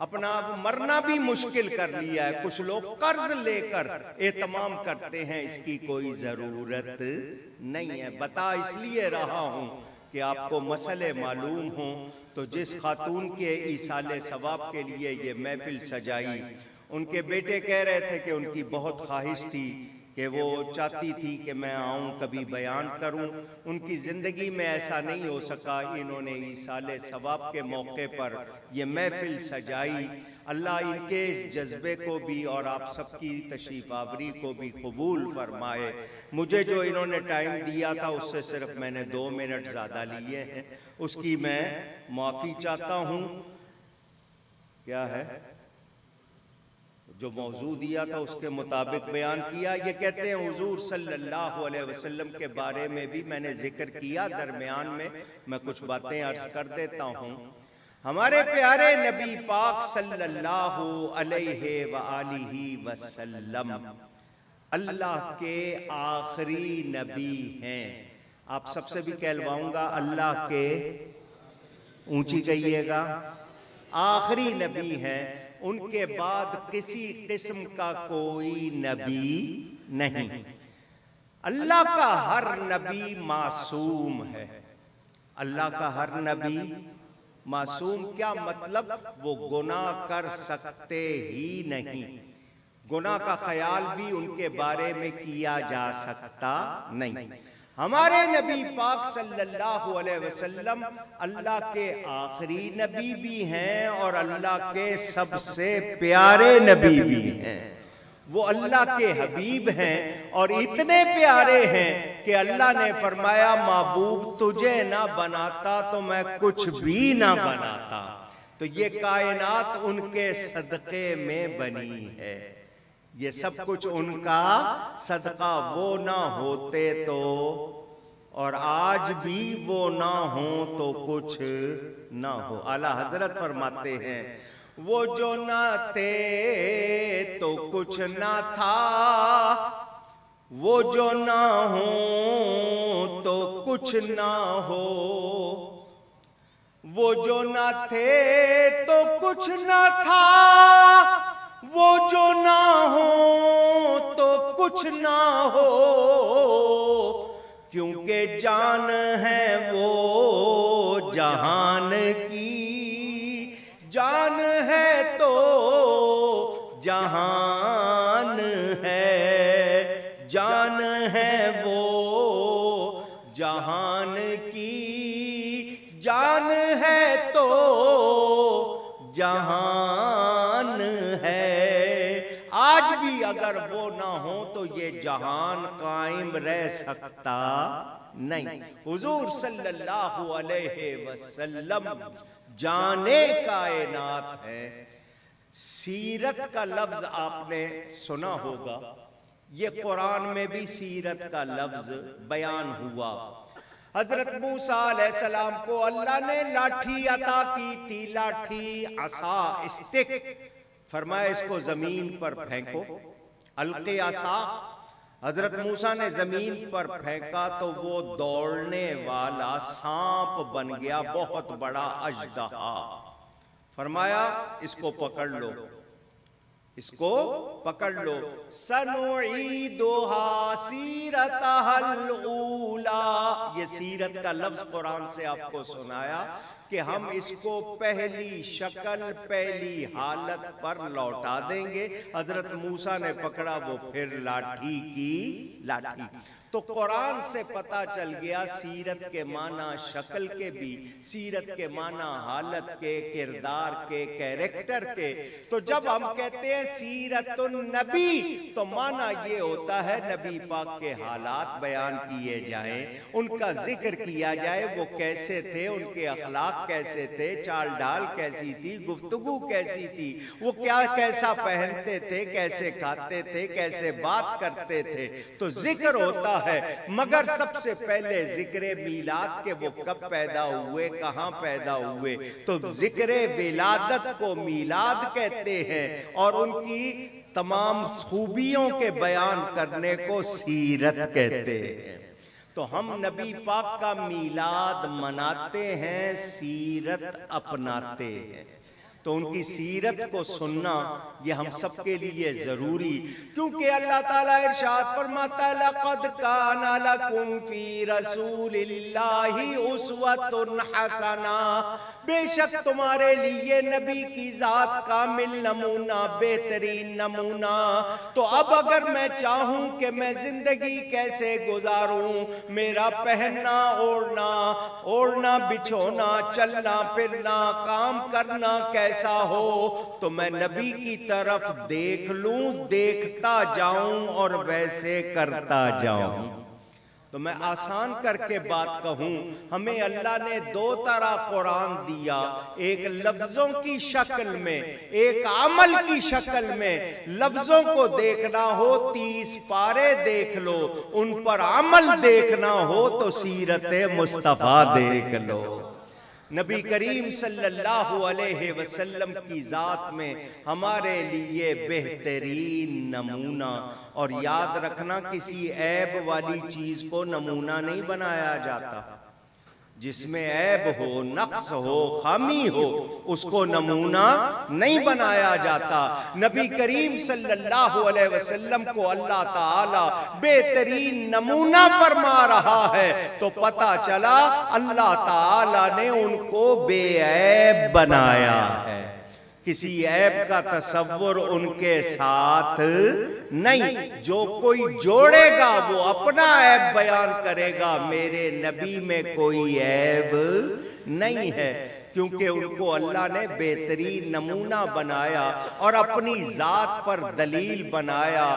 اپنا مرنا بھی مشکل کر لیا ہے۔ کچھ لوگ قرض لے کر اہتمام کرتے ہیں، اس کی کوئی ضرورت نہیں ہے۔ بتا اس لیے رہا ہوں کہ آپ کو مسئلے معلوم ہوں۔ تو جس خاتون کے ایصال ثواب کے لیے یہ محفل سجائی، ان کے بیٹے کہہ رہے تھے کہ ان کی بہت خواہش تھی کہ وہ چاہتی تھی کہ میں آؤں کبھی بیان کروں۔ ان کی زندگی میں ایسا نہیں ہو سکا، انہوں نے ایصال ثواب کے موقع پر یہ محفل سجائی۔ اللہ ان کے اس جذبے کو بھی اور آپ سب کی تشریف آوری کو بھی قبول فرمائے۔ مجھے جو انہوں نے ٹائم دیا تھا اس سے صرف میں نے 2 منٹ زیادہ لیے ہیں، اس کی میں معافی چاہتا ہوں۔ کیا ہے جو موضوع دیا تھا اس کے مطابق بیان کیا۔ یہ کہتے ہیں حضور صلی اللہ علیہ وسلم کے بارے میں بھی میں نے ذکر کیا، درمیان میں کچھ باتیں عرض کر دیتا ہوں۔ ہمارے پیارے نبی پاک صلی اللہ علیہ وآلہ وسلم اللہ کے آخری نبی ہیں۔ آپ سب سے بھی کہلواؤں گا، اللہ کے، اونچی کہیے گا، آخری نبی ہیں۔ ان کے بعد کسی قسم کا کوئی نبی نہیں۔ اللہ کا ہر نبی معصوم ہے۔ اللہ کا ہر نبی معصوم، کیا مطلب؟ وہ گناہ کر سکتے ہی نہیں، گناہ کا خیال بھی ان کے بارے میں کیا جا سکتا نہیں۔ ہمارے نبی پاک صلی اللہ علیہ وسلم اللہ کے آخری نبی بھی ہیں اور اللہ کے سب سے پیارے نبی بھی ہیں۔ وہ اللہ کے حبیب ہیں اور اتنے پیارے ہیں کہ اللہ نے فرمایا محبوب تجھے نہ بناتا تو میں کچھ بھی نہ بناتا۔ تو یہ کائنات ان کے صدقے میں بنی ہے، یہ سب کچھ ان کا صدقہ۔ وہ نہ ہوتے تو، اور آج بھی وہ نہ ہوں تو کچھ نہ ہو۔ اعلیٰ حضرت فرماتے ہیں وہ جو نہ تھے تو کچھ نہ تھا، وہ جو نہ ہوں تو کچھ نہ ہو، وہ جو نہ تھے تو کچھ نہ تھا، وہ جو نہ ہوں تو کچھ نہ ہو، کیونکہ جان ہے وہ جہان کی، جان ہے تو جہان ہے، جان ہے وہ جہان کی، جان ہے تو جہان ہے۔ آج بھی اگر وہ نہ ہو تو یہ جہان قائم رہ سکتا نہیں۔ حضور صلی اللہ علیہ وسلم جانے کائنات ہے۔ سیرت کا لفظ آپ نے سنا ہوگا، یہ قرآن میں بھی سیرت کا لفظ بیان ہوا۔ حضرت موسیٰ علیہ السلام کو اللہ نے لاٹھی عطا کی تھی، لاٹھی، عصا، اسٹک، فرمایا اس کو زمین پر پھینکو، القی عصا۔ حضرت موسیٰ نے زمین پر پھینکا تو وہ دوڑنے والا سانپ بن گیا، بہت بڑا اژدہا۔ فرمایا اس کو پکڑ لو، اس کو پکڑ لو، سَنُعِيدُهَا سِيرَتَهَا الْأُولَى۔ یہ سیرت کا لفظ قرآن سے آپ کو سنایا کہ ہم اس کو پہلی شکل، پہلی حالت پر لوٹا دیں گے۔ حضرت موسیٰ نے پکڑا، وہ پھر لاٹھی کی لاٹھی۔ تو قرآن سے پتہ چل گیا سیرت کے معنی شکل کے بھی، سیرت کے معنی حالت کے، کردار کے، کیریکٹر کے۔ تو جب ہم کہتے ہیں سیرت النبی تو معنی یہ ہوتا ہے نبی پاک کے حالات بیان کیے جائیں، ان کا ذکر کیا جائے، وہ کیسے تھے، ان کے اخلاق کیسے تھے، چال ڈال کیسی تھی، گفتگو کیسی تھی، وہ کیسا پہنتے تھے، کیسے کھاتے تھے، کیسے بات کرتے تھے۔ تو ذکر ہوتا ہے، مگر سب سے پہلے ذکر میلاد کے وہ کب پیدا ہوئے، کہاں پیدا ہوئے۔ تو ذکر ولادت کو میلاد کہتے ہیں، اور ان کی تمام خوبیوں کے بیان کرنے کو سیرت کہتے ہیں۔ تو ہم نبی پاک کا میلاد مناتے ہیں، سیرت اپناتے ہیں۔ تو ان کی سیرت کو سننا یہ ہم سب کے لیے ضروری، کیونکہ اللہ تعالیٰ ارشاد فرماتا ہے لَقَدْ كَانَ لَكُمْ فِي رَسُولِ اللَّهِ أُسْوَةٌ حَسَنَةٌ۔ بے شک تمہارے لیے نبی کی ذات کامل نمونہ، بہترین نمونہ۔ تو اب اگر میں چاہوں کہ میں زندگی کیسے گزاروں، میرا پہننا، اوڑھنا بچھونا، چلنا پھرنا، کام کرنا کیسا ہو، تو میں نبی کی طرف دیکھ لوں، دیکھتا جاؤں اور ویسے کرتا جاؤں۔ تو میں آسان کر کے بات کہوں، ہمیں اللہ نے دو طرح قرآن دیا، ایک لفظوں کی شکل میں، ایک عمل کی شکل میں۔ لفظوں کو دیکھنا ہو 30 پارے دیکھ لو، ان پر عمل دیکھنا ہو تو سیرت مصطفیٰ دیکھ لو۔ نبی کریم صلی اللہ علیہ وسلم کی ذات میں ہمارے لیے بہترین نمونہ۔ اور یاد رکھنا کسی عیب والی چیز کو نمونہ نہیں بنایا جاتا، جس میں عیب ہو، نقص ہو، خامی ہو، اس کو نمونہ نہیں بنایا جاتا۔ نبی کریم صلی اللہ علیہ وسلم کو اللہ تعالیٰ بہترین نمونہ فرما رہا ہے، تو پتہ چلا اللہ تعالیٰ نے ان کو بے عیب بنایا ہے۔ کسی عیب کا تصور ان کے ساتھ نہیں۔ جو کوئی جوڑے گا وہ اپنا عیب بیان کرے گا، میرے نبی میں کوئی عیب نہیں ہے، کیونکہ ان کو اللہ نے بہترین نمونہ بنایا اور اپنی ذات پر دلیل بنایا۔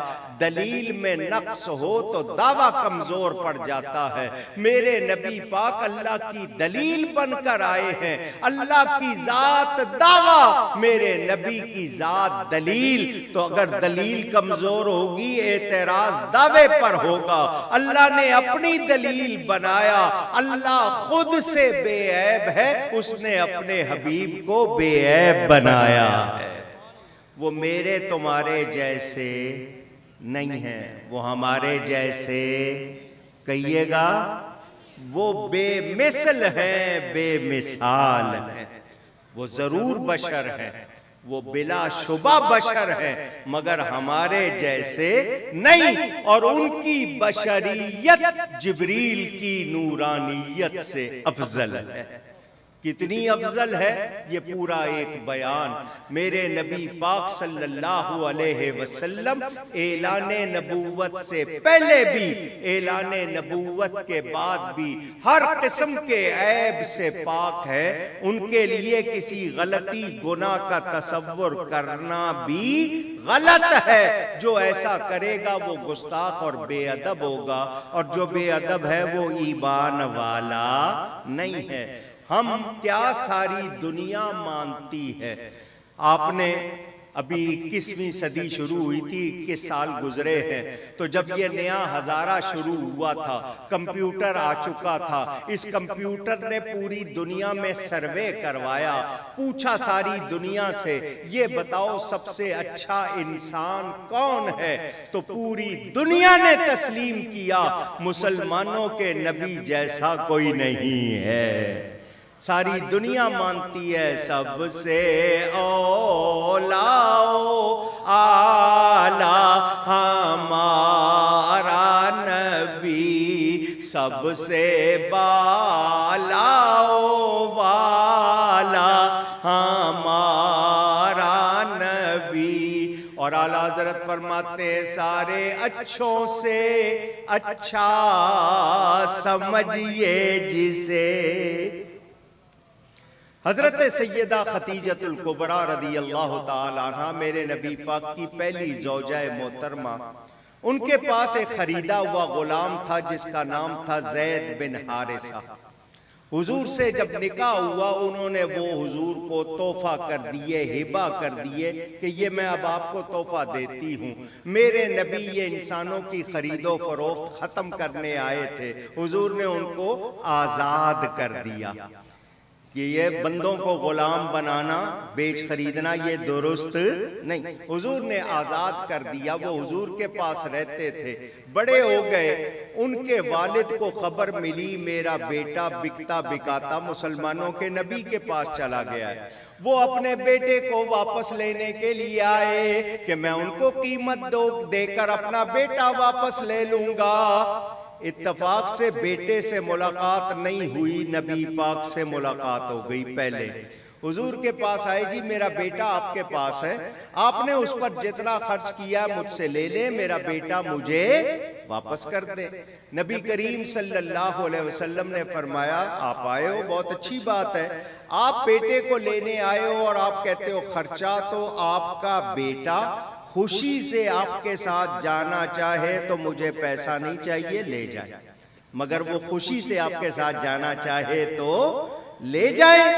دلیل میں نقص ہو تو دعویٰ کمزور پڑ جاتا ہے۔ میرے نبی پاک اللہ کی دلیل بن کر آئے ہیں، اللہ کی ذات دعویٰ، میرے نبی کی ذات دلیل۔ تو اگر دلیل کمزور ہوگی اعتراض دعوے پر ہوگا۔ اللہ نے اپنی دلیل بنایا، اللہ خود سے بے عیب ہے، اس نے اپنے حبیب کو بے عیب بنایا ہے۔ وہ میرے تمہارے جیسے نہیں ہیں، وہ ہمارے جیسے، کہیے گا، وہ بے مثل ہیں، بے مثال ہیں۔ وہ ضرور بشر ہیں، وہ بلا شبہ بشر ہیں، مگر ہمارے جیسے نہیں۔ اور ان کی بشریت جبریل کی نورانیت سے افضل ہے۔ کتنی افضل ہے یہ پورا ایک بیان۔ میرے نبی پاک صلی اللہ علیہ وسلم اعلان نبوت سے پہلے بھی، اعلان نبوت کے بعد بھی ہر قسم کے عیب سے پاک ہے۔ ان کے لیے کسی غلطی گناہ کا تصور کرنا بھی غلط ہے۔ جو ایسا کرے گا وہ گستاخ اور بے ادب ہوگا، اور جو بے ادب ہے وہ ایمان والا نہیں ہے۔ ہم کیا ساری دنیا مانتی ہے۔ آپ نے ابھی 21ویں صدی شروع ہوئی تھی، 21 سال گزرے ہیں، تو جب یہ نیا ہزارہ شروع ہوا تھا کمپیوٹر آ چکا تھا، اس کمپیوٹر نے پوری دنیا میں سروے کروایا، پوچھا ساری دنیا سے یہ بتاؤ سب سے اچھا انسان کون ہے، تو پوری دنیا نے تسلیم کیا مسلمانوں کے نبی جیسا کوئی نہیں ہے۔ ساری دنیا مانتی ہے سب سے اولا اعلی ہمارا نبی، سب سے بالا والا ہمارا نبی۔ اور اعلیٰ حضرت فرماتے ہیں سارے اچھوں سے اچھا سمجھیے جسے۔ حضرت سیدہ خدیجۃ الکبریٰ رضی اللہ تعالی عنہ میرے نبی پاک کی پہلی زوجہ محترمہ، ان کے پاس ایک خریدا ہوا غلام تھا جس کا نام تھا زید بن حارثہ۔ حضور سے جب نکاح ہوا انہوں نے وہ حضور کو تحفہ کر دیے، ہبہ کر دیے کہ یہ میں اب آپ کو تحفہ دیتی ہوں۔ میرے نبی یہ انسانوں کی خرید و فروخت ختم کرنے آئے تھے، حضور نے ان کو آزاد کر دیا کہ یہ بندوں کو غلام بنانا، بیچ خریدنا یہ درست نہیں، حضور نے آزاد کر دیا۔ وہ حضور کے پاس رہتے تھے، بڑے ہو گئے، ان کے والد کو خبر ملی میرا بیٹا بکتا بکاتا مسلمانوں کے نبی کے پاس چلا گیا ہے۔ وہ اپنے بیٹے کو واپس لینے کے لیے آئے کہ میں ان کو قیمت دے کر اپنا بیٹا واپس لے لوں گا۔ اتفاق سے بیٹے سے ملاقات نہیں ہوئی، نبی پاک سے ملاقات ہو گئی پہلے۔ حضور کے پاس آئے، جی میرا بیٹا آپ کے پاس ہے، آپ نے اس پر جتنا خرچ کیا مجھ سے لے لیں، میرا بیٹا مجھے واپس کر دے۔ نبی کریم صلی اللہ علیہ وسلم نے فرمایا آپ آئے ہو بہت اچھی بات ہے، آپ بیٹے کو لینے آئے ہو اور آپ کہتے ہو خرچہ تو آپ کا بیٹا خوشی سے آپ کے ساتھ جانا چاہے تو مجھے پیسہ نہیں چاہیے، لے جائے، مگر وہ خوشی سے آپ کے ساتھ جانا چاہے تو لے جائے۔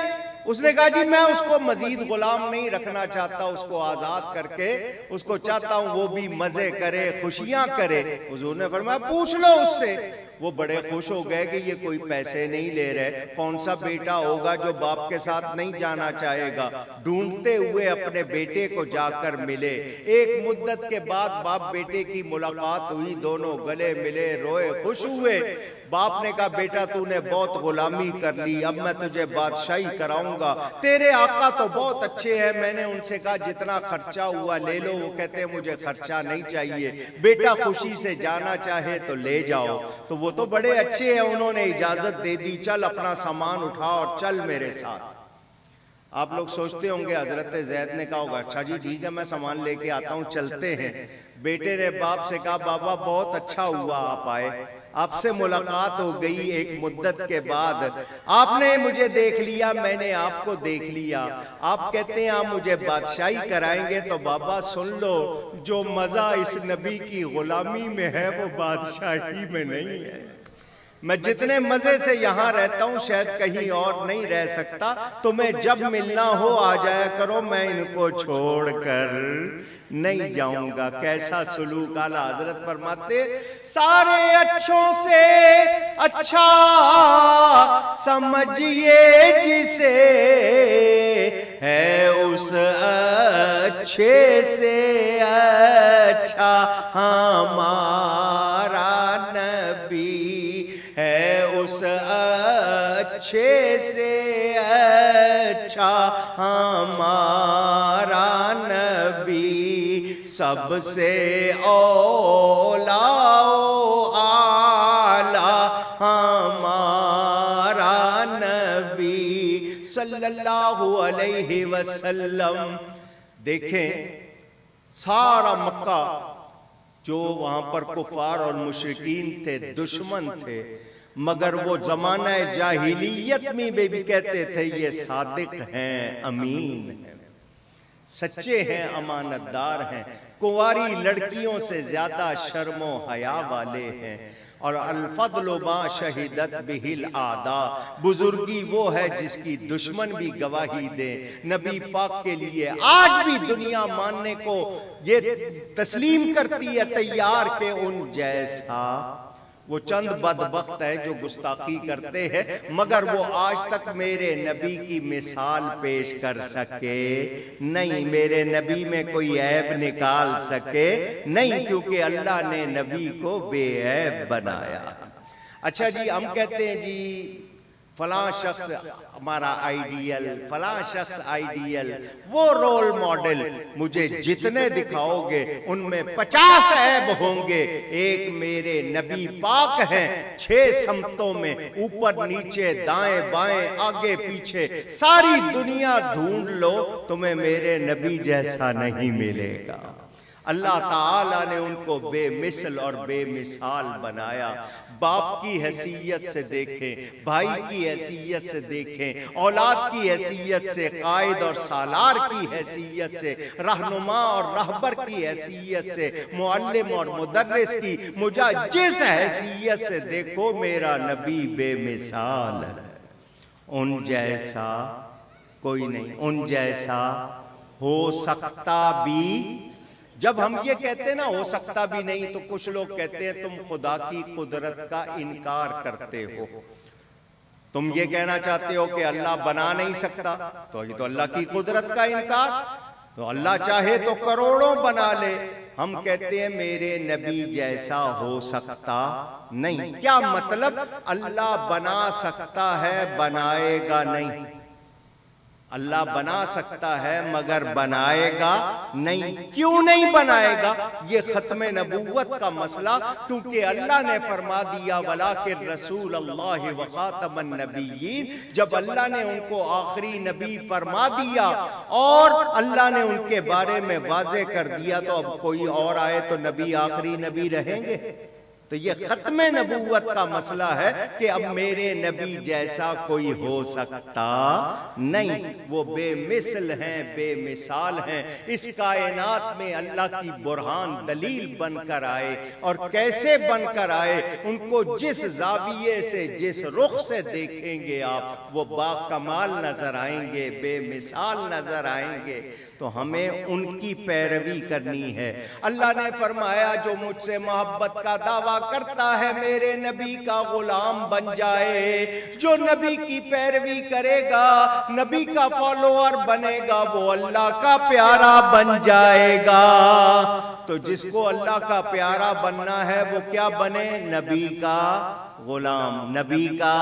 اس نے کہا جی میں اس کو مزید غلام نہیں رکھنا چاہتا، اس کو آزاد کر کے اس کو چاہتا ہوں وہ بھی مزے کرے، خوشیاں کرے۔ حضور نے فرمایا پوچھ لو اس سے۔ وہ بڑے خوش ہو گئے کہ یہ کوئی پیسے نہیں لے رہے، کون سا بیٹا ہوگا جو باپ کے ساتھ نہیں جانا چاہے گا۔ ڈھونڈتے ہوئے اپنے بیٹے کو جا کر ملے، ایک مدت کے بعد باپ بیٹے کی ملاقات ہوئی، دونوں گلے ملے، روئے، خوش ہوئے۔ باپ نے کہا بیٹا تو نے بہت غلامی کر لی، اب میں تجھے بادشاہی کراؤں گا، تیرے آقا تو بہت اچھے ہیں، میں نے ان سے کہا جتنا خرچہ ہوا لے لو، وہ کہتے ہیں مجھے خرچہ نہیں چاہیے، بیٹا خوشی سے جانا چاہے تو لے جاؤ۔ تو وہ تو بڑے اچھے ہیں، انہوں نے اجازت دے دی، چل اپنا سامان اٹھا اور چل میرے ساتھ۔ آپ لوگ سوچتے ہوں گے حضرت زید نے کہا ہوگا اچھا جی ٹھیک ہے میں سامان لے کے آتا ہوں، چلتے ہیں۔ بیٹے نے باپ سے کہا بابا بہت اچھا ہوا آپ آئے، آپ سے ملاقات ہو گئی ایک مدت کے بعد، آپ نے مجھے دیکھ لیا، میں نے آپ کو دیکھ لیا، آپ کہتے ہیں آپ مجھے بادشاہی کرائیں گے، تو بابا سن لو جو مزہ اس نبی کی غلامی میں ہے وہ بادشاہی میں نہیں ہے۔ میں جتنے مزے سے یہاں رہتا ہوں شاید کہیں اور نہیں رہ سکتا، تمہیں جب ملنا ہو آ جایا کرو، میں ان کو چھوڑ کر نہیں جاؤں گا۔ کیسا سلوک! اعلیٰ حضرت فرماتے سارے اچھوں سے اچھا سمجھیے جسے، ہے اس اچھے سے اچھا ہمارا نبی، ہے اس اچھے سے اچھا ہمارا نبی، سب سے اولا اعلی ہمارا نبی صلی اللہ علیہ وسلم۔ دیکھیں سارا مکہ جو وہاں پر کفار اور مشرکین تھے، دشمن تھے، مگر وہ زمانہ جاہلیت میں بھی کہتے تھے یہ صادق ہیں، امین ہیں، سچے ہیں، امانت دار ہیں، کنواری لڑکیوں سے زیادہ شرم و حیا والے ہیں، اور الفضل ما شہدت بہ الاعداء، بزرگی وہ ہے جس کی دشمن بھی گواہی دے۔ نبی پاک کے لیے آج بھی دنیا ماننے کو یہ تسلیم کرتی ہے تیار کہ ان جیسا۔ وہ چند بدبخت ہے جو گستاخی کرتے ہیں، مگر وہ آج تک میرے نبی کی مثال پیش کر سکے نہیں، میرے نبی میں کوئی عیب نکال سکے نہیں، کیونکہ اللہ نے نبی کو بے عیب بنایا۔ اچھا جی، ہم کہتے ہیں جی فلاں شخص ہمارا آئیڈیل، فلاں شخص آئیڈیل، وہ رول ماڈل مجھے جتنے دکھاؤ گے ان میں 50 عیب ہوں گے، ایک میرے نبی پاک ہیں 6 سمتوں میں، اوپر نیچے دائیں بائیں آگے پیچھے ساری دنیا ڈھونڈ لو تمہیں میرے نبی جیسا نہیں ملے گا۔ اللہ تعالیٰ نے ان کو بے مثل اور بے مثال بنایا۔ باپ کی حیثیت سے دیکھیں، بھائی کی حیثیت سے دیکھیں، اولاد کی حیثیت سے، قائد اور سالار کی حیثیت سے، رہنما اور رہبر کی حیثیت سے، معلم اور مدرس کی، جس حیثیت سے دیکھو میرا نبی بے مثال ہے۔ ان جیسا کوئی نہیں، ان جیسا ہو سکتا بھی۔ جب ہم یہ کہتے ہیں نا ہو سکتا بھی نہیں، تو کچھ لوگ کہتے ہیں تم خدا کی قدرت کا انکار کرتے ہو، تم یہ کہنا چاہتے ہو کہ اللہ بنا نہیں سکتا، تو یہ تو اللہ کی قدرت کا انکار، تو اللہ چاہے تو کروڑوں بنا لے۔ ہم کہتے ہیں میرے نبی جیسا ہو سکتا نہیں۔ کیا مطلب؟ اللہ بنا سکتا ہے، بنائے گا نہیں۔ اللہ بنا سکتا ہے مگر بنائے گا نہیں۔ کیوں نہیں بنائے گا؟ یہ ختم نبوت کا مسئلہ، کیونکہ اللہ نے فرما دیا وَلَٰكِن رَسُولَ اللَّهِ وَخَاتَمَ النَّبِيِّينَ۔ جب اللہ نے ان کو آخری نبی فرما دیا اور اللہ نے ان کے بارے میں واضح کر دیا، تو اب کوئی اور آئے تو نبی آخری نبی رہیں گے؟ تو یہ ختم نبوت کا مسئلہ ہے کہ اب میرے نبی جیسا کوئی ہو سکتا نہیں۔ وہ بے مثل ہیں، بے مثال ہیں، اس کائنات میں اللہ کی برہان دلیل بن کر آئے، اور کیسے بن کر آئے؟ ان کو جس زاویے سے، جس رخ سے دیکھیں گے آپ، وہ با کمال نظر آئیں گے، بے مثال نظر آئیں گے۔ تو ہمیں ان کی پیروی کرنی ہے۔ اللہ نے فرمایا جو مجھ سے محبت کا دعویٰ کرتا ہے میرے نبی کا غلام بن جائے، جو نبی کی پیروی کرے گا، نبی کا فالوور بنے گا، وہ اللہ کا پیارا بن جائے گا۔ تو جس کو اللہ کا پیارا بننا ہے وہ کیا بنے؟ نبی کا غلام، نبی کا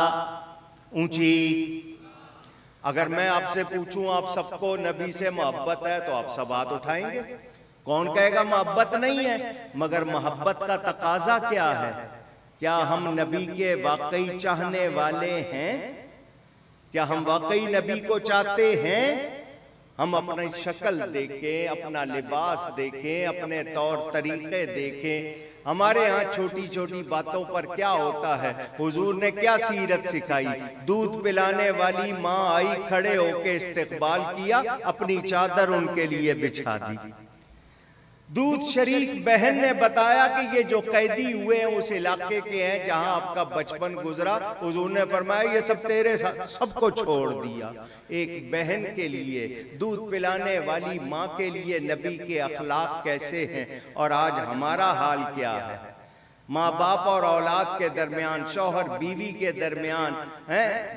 اونچی۔ اگر میں آپ سے پوچھوں آپ سب کو نبی سے محبت ہے تو آپ سب ہاتھ اٹھائیں گے؟ کون کہے گا محبت نہیں ہے؟ مگر محبت کا تقاضا کیا ہے؟ کیا ہم نبی کے واقعی چاہنے والے ہیں؟ کیا ہم واقعی نبی کو چاہتے ہیں؟ ہم اپنی شکل دیکھیں، اپنا لباس دیکھیں، اپنے طور طریقے دیکھیں۔ ہمارے ہاں چھوٹی چھوٹی باتوں پر کیا ہوتا ہے؟ حضور نے کیا سیرت سکھائی؟ دودھ پلانے والی ماں آئی، کھڑے ہو کے استقبال کیا، اپنی چادر ان کے لیے بچھا دی۔ دودھ شریک بہن نے بتایا کہ یہ جو قیدی ہوئے ہیں اس علاقے کے ہیں جہاں آپ کا بچپن گزرا، حضور نے فرمایا یہ سب تیرے ساتھ، سب کو چھوڑ دیا۔ ایک بہن کے لیے، دودھ پلانے والی ماں کے لیے نبی کے اخلاق کیسے ہیں، اور آج ہمارا حال کیا ہے؟ ماں باپ اور اولاد کے درمیان، شوہر بیوی کے درمیان،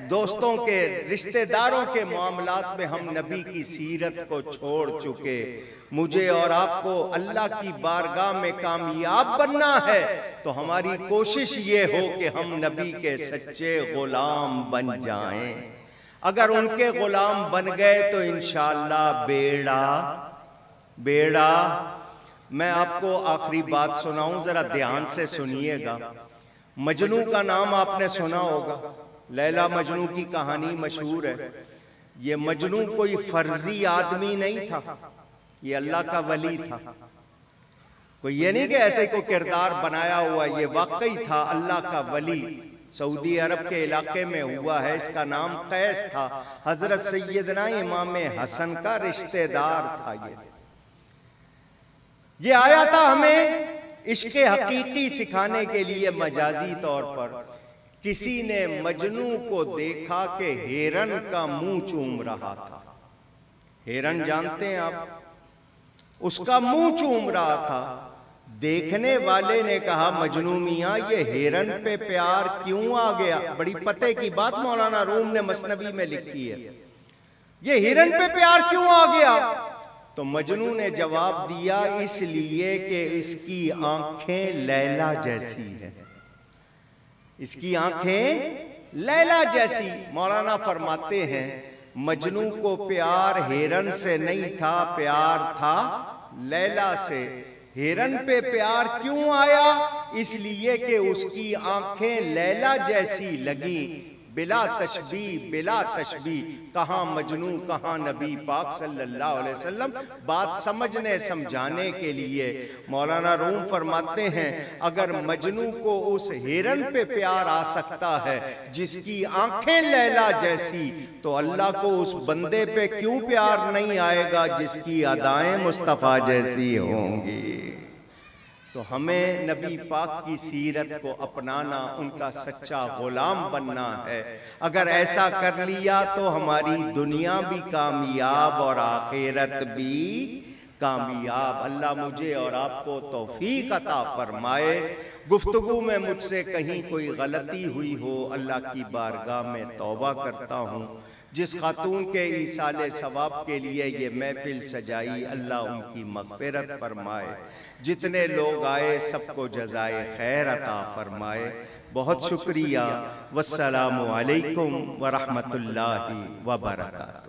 دوستوں کے، رشتہ داروں کے معاملات میں ہم نبی کی سیرت کو چھوڑ چکے۔ مجھے اور آپ کو اللہ کی بارگاہ میں کامیاب بننا ہے تو ہماری کوشش یہ ہو کہ ہم نبی کے سچے غلام بن جائیں۔ اگر ان کے غلام بن گئے تو انشاءاللہ بیڑا۔ میں آپ کو آخری بات سناؤں، ذرا دھیان سے سنیے گا۔ مجنو کا نام آپ نے سنا ہوگا، لیلا مجنو کی کہانی مشہور ہے۔ یہ مجنو کوئی فرضی آدمی نہیں تھا، یہ اللہ کا ولی تھا۔ کوئی یہ نہیں کہ ایسے کوئی کردار بنایا ہوا، یہ واقعی تھا اللہ کا ولی۔ سعودی عرب کے علاقے میں ہوا ہے، اس کا نام قیس تھا، حضرت سیدنا امام حسن کا رشتہ دار تھا۔ یہ آیا تھا ہمیں عشق حقیقی سکھانے کے لیے مجازی طور پر کسی نے مجنو کو دیکھا کہ ہرن کا منہ چوم رہا تھا. ہرن جانتے ہیں آپ؟ اس کا منہ چوم رہا تھا. دیکھنے والے نے کہا مجنو میاں یہ ہرن پہ پیار کیوں آ گیا؟ بڑی پتے کی بات مولانا روم نے مثنوی میں لکھی ہے. یہ ہرن پہ پیار کیوں آ گیا؟ تو مجنو نے جواب دیا اس لیے کہ اس کی آنکھیں لیلا جیسی ہیں. اس کی آنکھیں لیلا جیسی. مولانا فرماتے ہیں مجنو کو پیار ہرن سے نہیں تھا، پیار تھا لیلا سے. ہرن پہ پیار کیوں آیا؟ اس لیے کہ اس کی آنکھیں لیلا جیسی لگیں. بلا تشبیہ بلا تشبیہ. کہاں مجنو کہاں نبی پاک صلی اللہ علیہ وسلم. بات سمجھنے سمجھانے کے لیے مولانا روم فرماتے ہیں اگر مجنو کو اس ہرن پہ پیار آ سکتا ہے جس کی آنکھیں لیلا جیسی، تو اللہ کو اس بندے پہ کیوں پیار نہیں آئے گا جس کی ادائیں مصطفیٰ جیسی ہوں گی؟ تو ہمیں نبی پاک کی سیرت کو اپنانا، ان کا سچا غلام بننا ہے. اگر ایسا کر لیا تو ہماری دنیا بھی کامیاب اور آخرت بھی کامیاب. اللہ مجھے اور آپ کو توفیق عطا فرمائے. گفتگو میں مجھ سے کہیں کوئی غلطی ہوئی ہو اللہ کی بارگاہ میں توبہ کرتا ہوں. جس خاتون کے ایصال ثواب کے لیے یہ محفل سجائی اللہ ان کی مغفرت فرمائے. جتنے لوگ آئے سب کو جزائے خیر عطا فرمائے. بہت شکریہ. والسلام علیکم ورحمۃ اللہ وبرکاتہ.